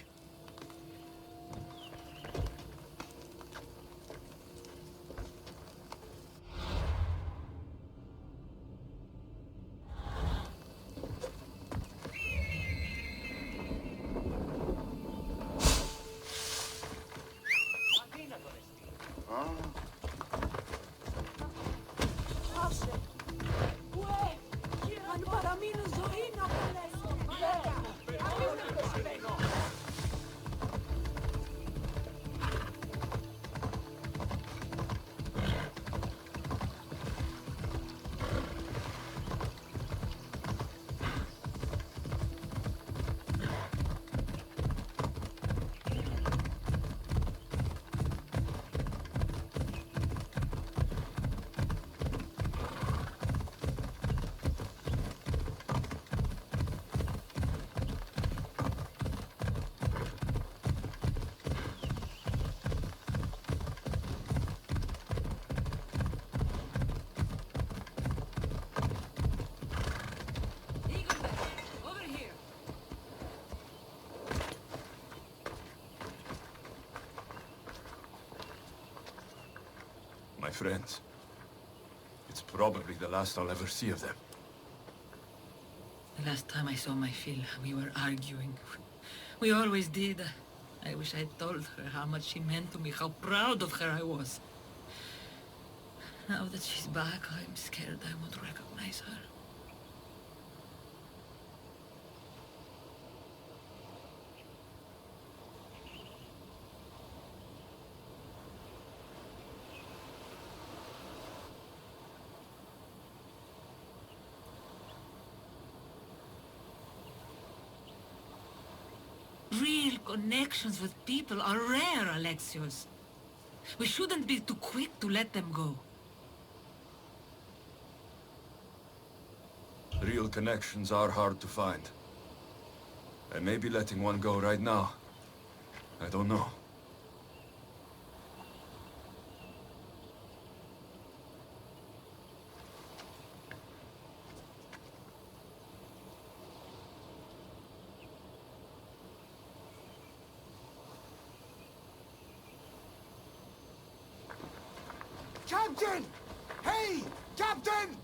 A: My friends. It's probably the last I'll ever see of them.
F: The last time I saw my Phil, we were arguing. We always did. I wish I'd told her how much she meant to me, how proud of her I was. Now that she's back, I'm scared I won't recognize her. Real connections with people are rare, Alexios. We shouldn't be too quick to let them go.
A: Real connections are hard to find. I may be letting one go right now. I don't know.
B: Captain! Hey! Captain!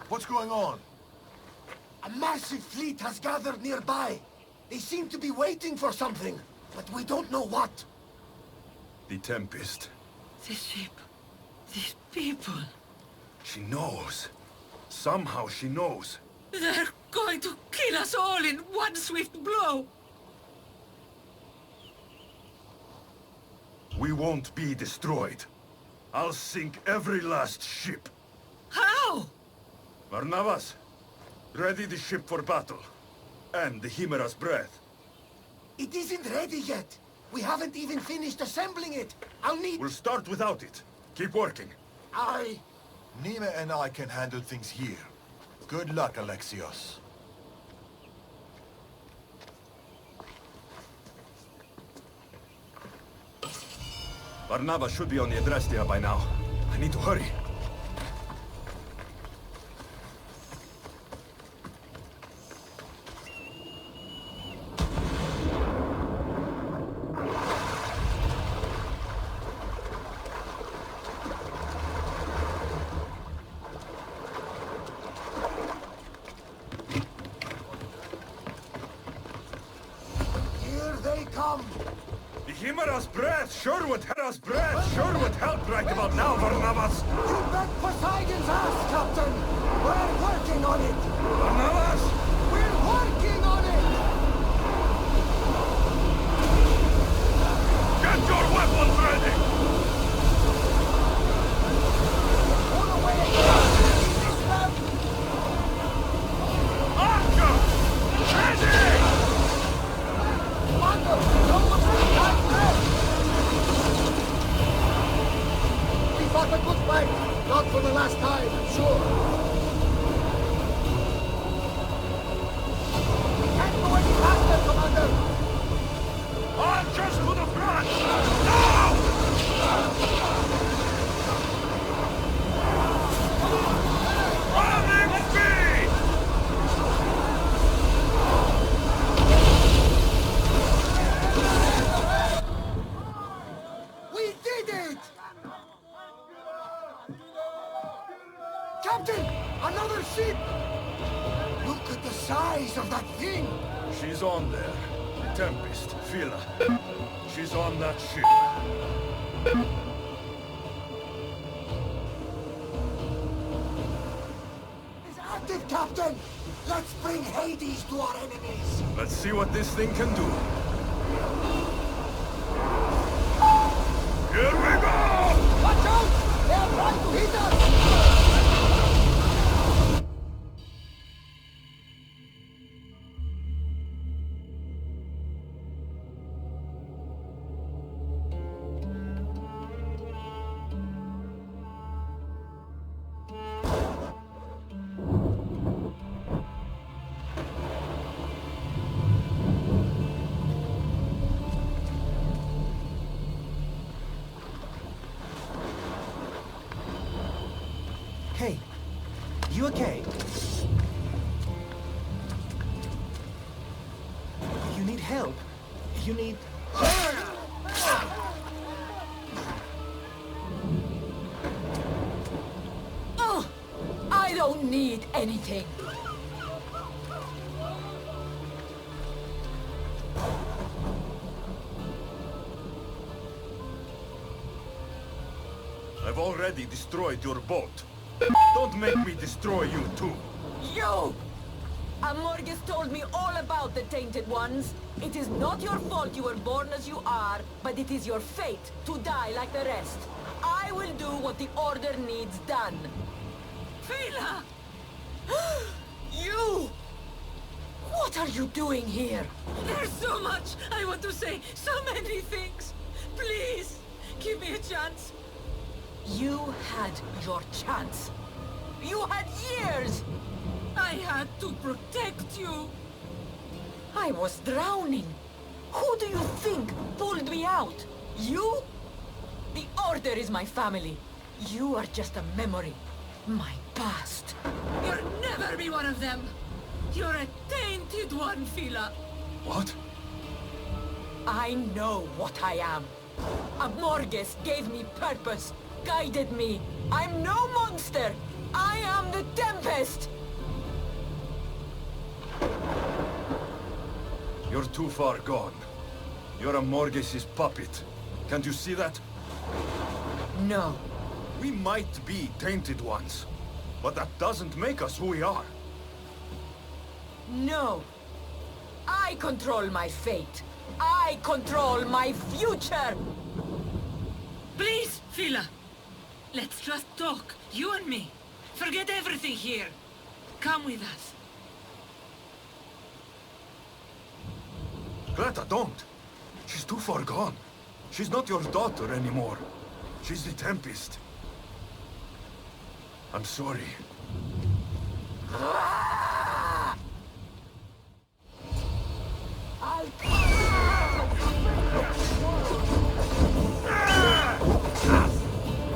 B: What's going on? A massive fleet has gathered nearby. They seem to be waiting for something, but we don't know what.
A: The Tempest.
F: This ship. These people.
A: She knows. Somehow she knows.
F: They're going to kill us all in one swift blow.
A: We won't be destroyed. I'll sink every last ship.
F: How?
A: Barnabas, ready the ship for battle. And the Chimera's breath.
B: It isn't ready yet. We haven't even finished assembling it. I'll need...
A: We'll start without it. Keep working.
B: Nima and I can handle things here. Good luck, Alexios.
A: Barnabas should be on the Adrestia by now. I need to hurry.
B: Here they come!
A: The Chimera's breath sure would help right about now, Barnabas!
B: You bet Poseidon's ass, Captain! We're working on it!
A: Barnabas!
B: We're working on it!
A: Get your weapons ready!
B: Pull away!
A: Archer! Ready!
B: Mando, don't look like that!
A: down there. The Tempest, Fila. She's on that ship.
I: It's active, Captain! Let's bring Hades to our enemies!
A: Let's see what this thing can do. Here we go!
I: Watch out! They are trying to hit us!
N: Hey, you okay? You need help. You need...
G: Oh, I don't need anything.
A: I've already destroyed your boat. Don't make me destroy you too.
G: You! Amorgus told me all about the Tainted Ones. It is not your fault you were born as you are, but it is your fate to die like the rest. I will do what the Order needs done.
F: Fila!
G: You! What are you doing here?
F: There's so much I want to say, so many things. Please, give me a chance.
G: You had your chance. You had years!
F: I had to protect you.
G: I was drowning. Who do you think pulled me out? You? The Order is my family. You are just a memory. My past.
F: You'll never be one of them. You're a tainted one, Fila.
A: What?
G: I know what I am. Amorgus gave me purpose, guided me. I'm no monster. I am the Tempest.
A: You're too far gone. You're Amorges' puppet. Can't you see that?
G: No.
A: We might be tainted ones, but that doesn't make us who we are.
G: No. I control my fate. I control my future.
F: Please, Fila. Let's just talk, you and me. Forget everything here. Come with us.
A: Greta, don't! She's too far gone. She's not your daughter anymore. She's the Tempest. I'm sorry.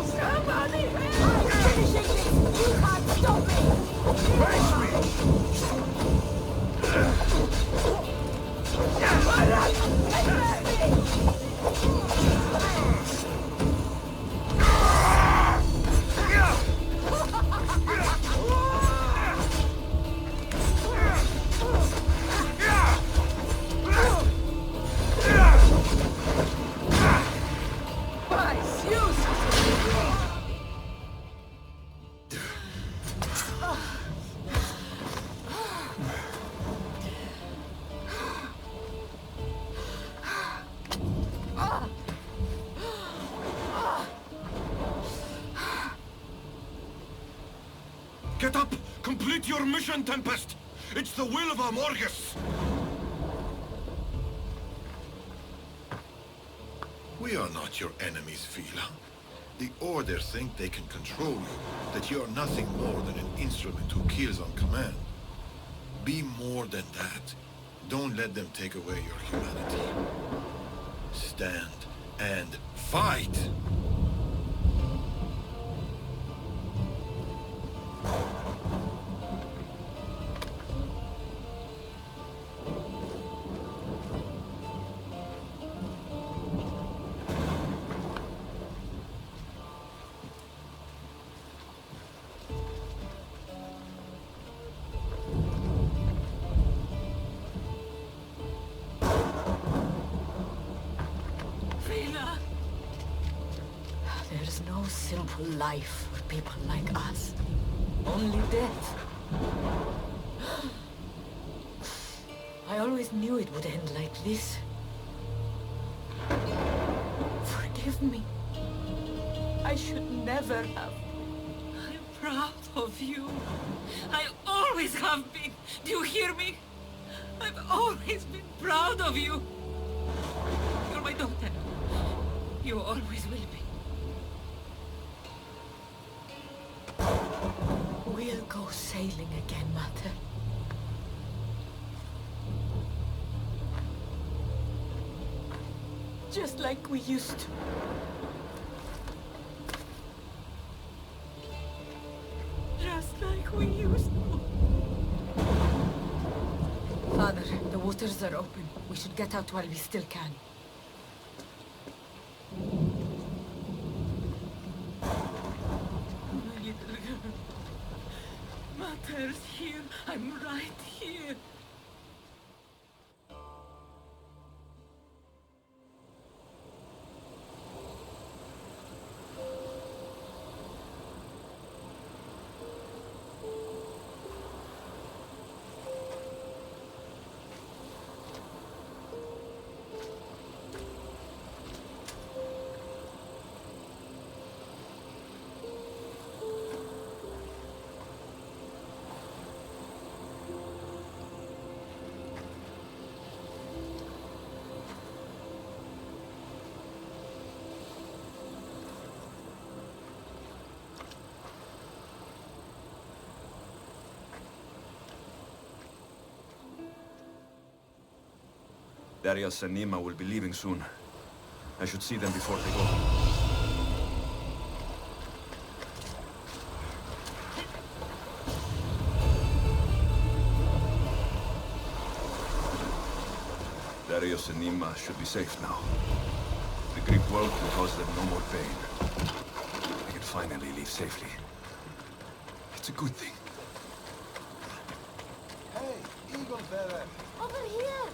I: Somebody help! I'm finishing this! You can't stop me! Face me!
A: Get up! Complete your mission, Tempest! It's the will of Amorges!
B: We are not your enemies, Fila. The Order think they can control you, that you are nothing more than an instrument who kills on command. Be more than that. Don't let them take away your humanity. Stand and fight!
G: no simple life for people like us. Only death. I always knew it would end like this. Forgive me. I should never have.
F: I'm proud of you. I always have been. Do you hear me? I've always been proud of you. You're my daughter. You always will be.
G: We'll go sailing again, Mother. Just like we used to.
F: Just like we used to.
G: Father, the waters are open. We should get out while we still can.
F: My little girl. Mother's here. I'm right here.
A: Darius and Nima will be leaving soon. I should see them before they go. Darius and Nima should be safe now. The Greek world will cause them no more pain. They can finally leave safely. It's a good thing.
B: Hey, Eagle Bearer!
E: Over here!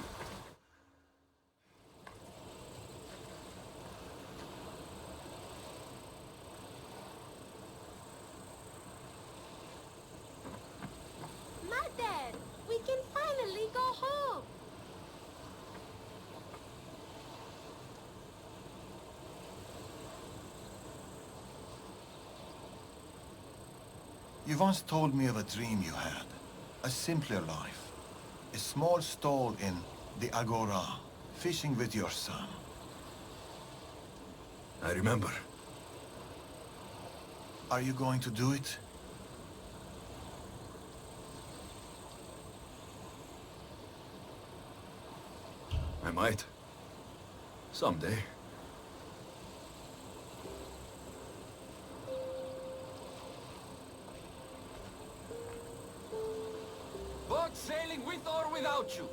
E: Mother! We can finally go home!
B: You once told me of a dream you had. A simpler life. A small stall in the Agora, fishing with your son.
A: I remember.
B: Are you going to do it?
A: I might. Someday.
H: Boat sailing with or without you.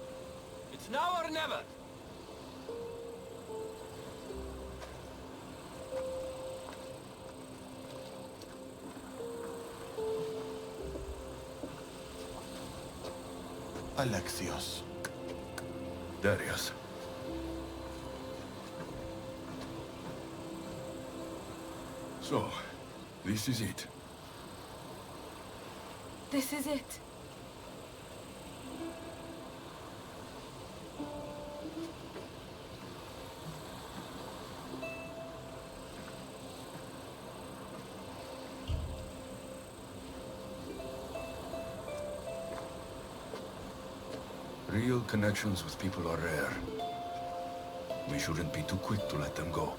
H: It's now or never.
B: Alexios.
A: Darius. So, this is it.
G: This is it.
A: Real connections with people are rare. We shouldn't be too quick to let them go.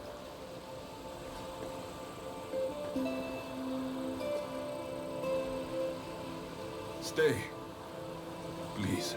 A: Stay. Please.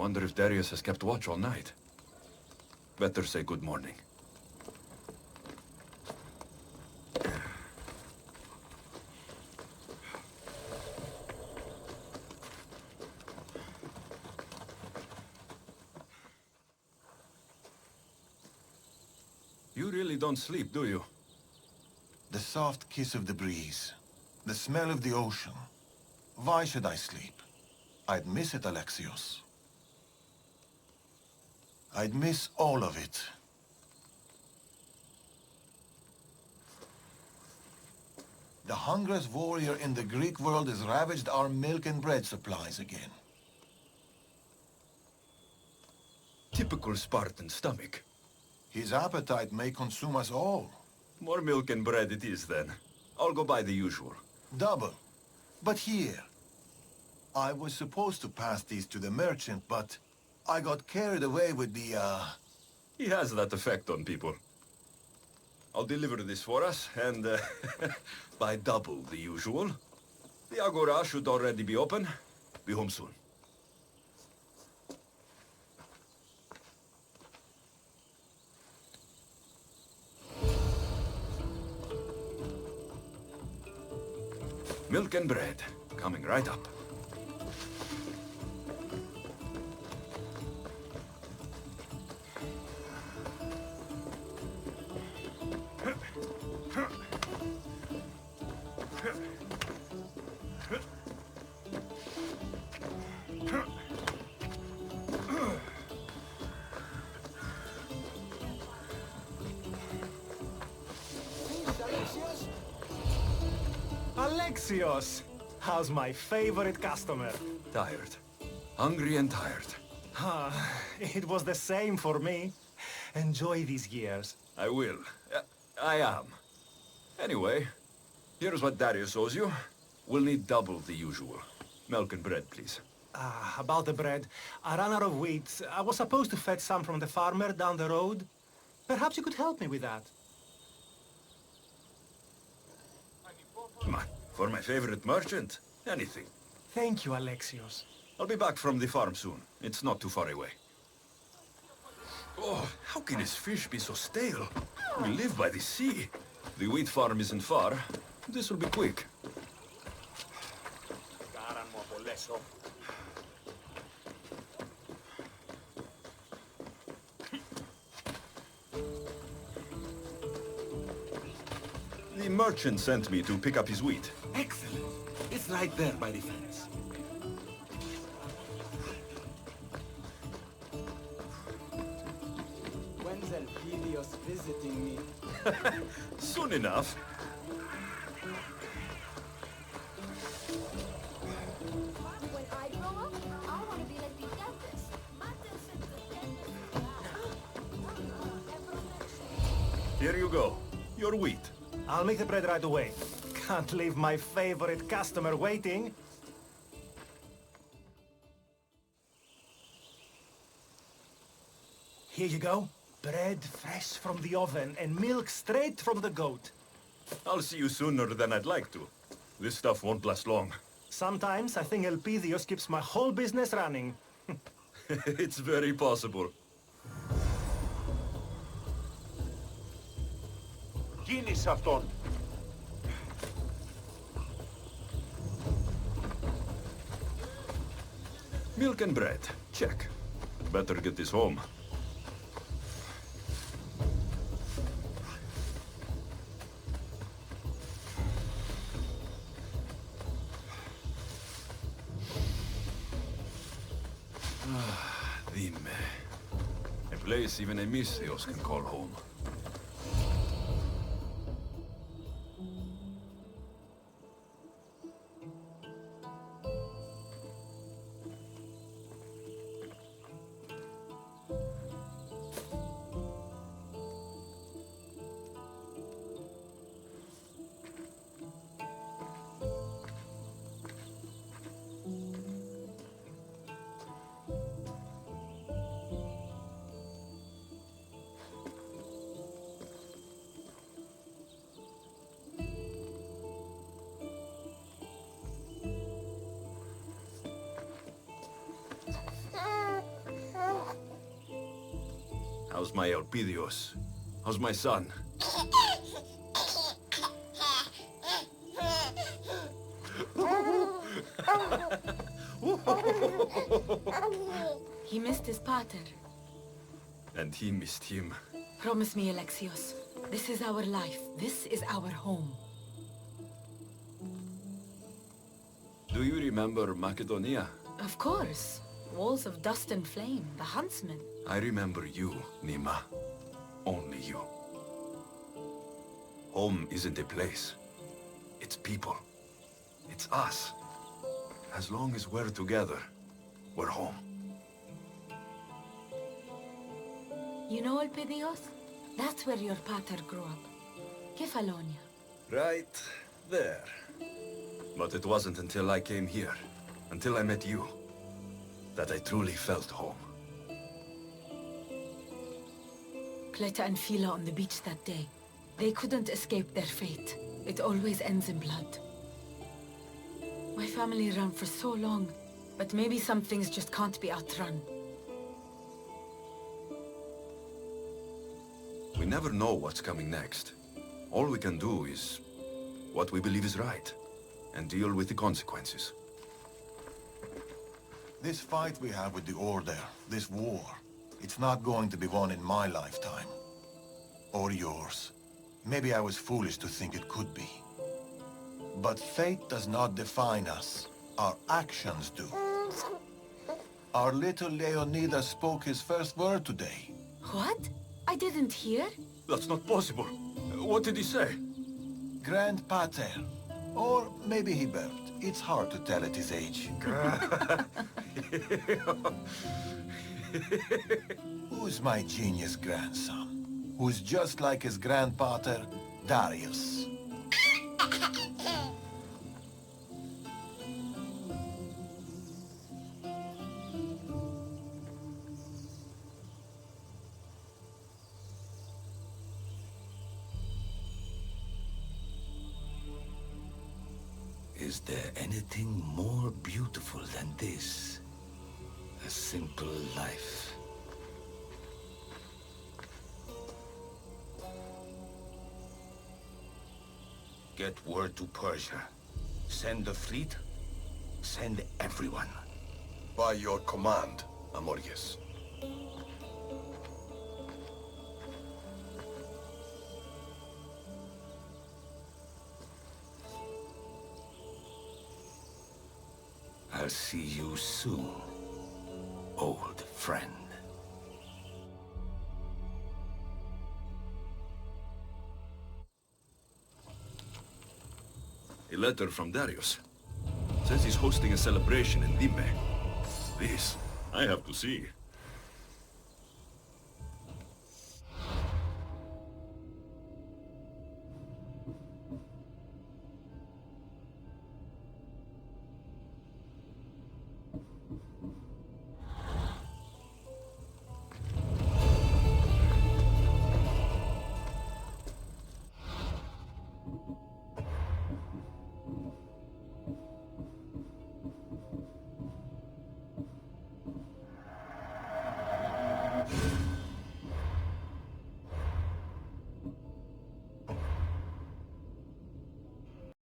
A: wonder if Darius has kept watch all night. Better say good morning. You really don't sleep, do you?
B: The soft kiss of the breeze. The smell of the ocean. Why should I sleep? I'd miss it, Alexios. I'd miss all of it. The hungriest warrior in the Greek world has ravaged our milk and bread supplies again.
A: Typical Spartan stomach.
B: His appetite may consume us all.
A: More milk and bread it is, then. I'll go buy the usual.
B: Double. But here. I was supposed to pass these to the merchant, but I got carried away with the,
A: He has that effect on people. I'll deliver this for us, and buy double the usual. The Agora should already be open. Be home soon. Milk and bread, coming right up.
N: Alexios! How's my favorite customer?
A: Tired. Hungry and tired.
N: It was the same for me. Enjoy these years.
A: I will. I am. Anyway, here's what Darius owes you. We'll need double the usual. Milk and bread, please.
N: About the bread. I ran out of wheat. I was supposed to fetch some from the farmer down the road. Perhaps you could help me with that.
A: Come on, for my favorite merchant, anything.
N: Thank you, Alexios.
A: I'll be back from the farm soon. It's not too far away. Oh, how can this fish be so stale? We live by the sea. The wheat farm isn't far. This will be quick. The merchant sent me to pick up his wheat.
K: Excellent. It's right there by the fence.
O: When's Elpidios visiting me?
A: Soon enough.
I: When I grow up, I want to be like the dentist.
A: Here you go. Your wheat.
N: I'll make the bread right away. Can't leave my favorite customer waiting. Here you go. Bread fresh from the oven and milk straight from the goat.
A: I'll see you sooner than I'd like to. This stuff won't last long.
N: Sometimes I think Elpidios keeps my whole business running.
A: It's very possible.
P: Κίνησε αυτόν.
A: Milk and bread. Check. Better get this home. Dime. A place even a Misthios can call home. How's my Elpidios? How's my son?
D: He missed his pater.
A: And he missed him.
D: Promise me, Alexios. This is our life. This is our home.
A: Do you remember Macedonia?
D: Of course. Walls of dust and flame. The huntsman.
A: I remember you, Nima. Only you. Home isn't a place. It's people. It's us. As long as we're together, we're home.
D: You know, Elpidios? That's where your pater grew up. Kefalonia.
A: Right there. But it wasn't until I came here, until I met you, that I truly felt home.
D: Cleta and Fila on the beach that day. They couldn't escape their fate. It always ends in blood. My family ran for so long, but maybe some things just can't be outrun.
A: We never know what's coming next. All we can do is what we believe is right, and deal with the consequences.
B: This fight we have with the Order, this war, it's not going to be won in my lifetime. Or yours. Maybe I was foolish to think it could be. But fate does not define us. Our actions do. Our little Leonidas spoke his first word today.
D: What? I didn't hear.
A: That's not possible. What did he say?
B: Grand Pater. Or maybe he burped. It's hard to tell at his age. Who's my genius grandson? Who's just like his grandpater, Darius.
K: Is there anything more beautiful than this? A simple life. Get word to Persia. Send the fleet. Send everyone.
Q: By your command, Amorges.
K: I'll see you soon, old friend.
A: A letter from Darius. Says he's hosting a celebration in Dimbe. This, I have to see.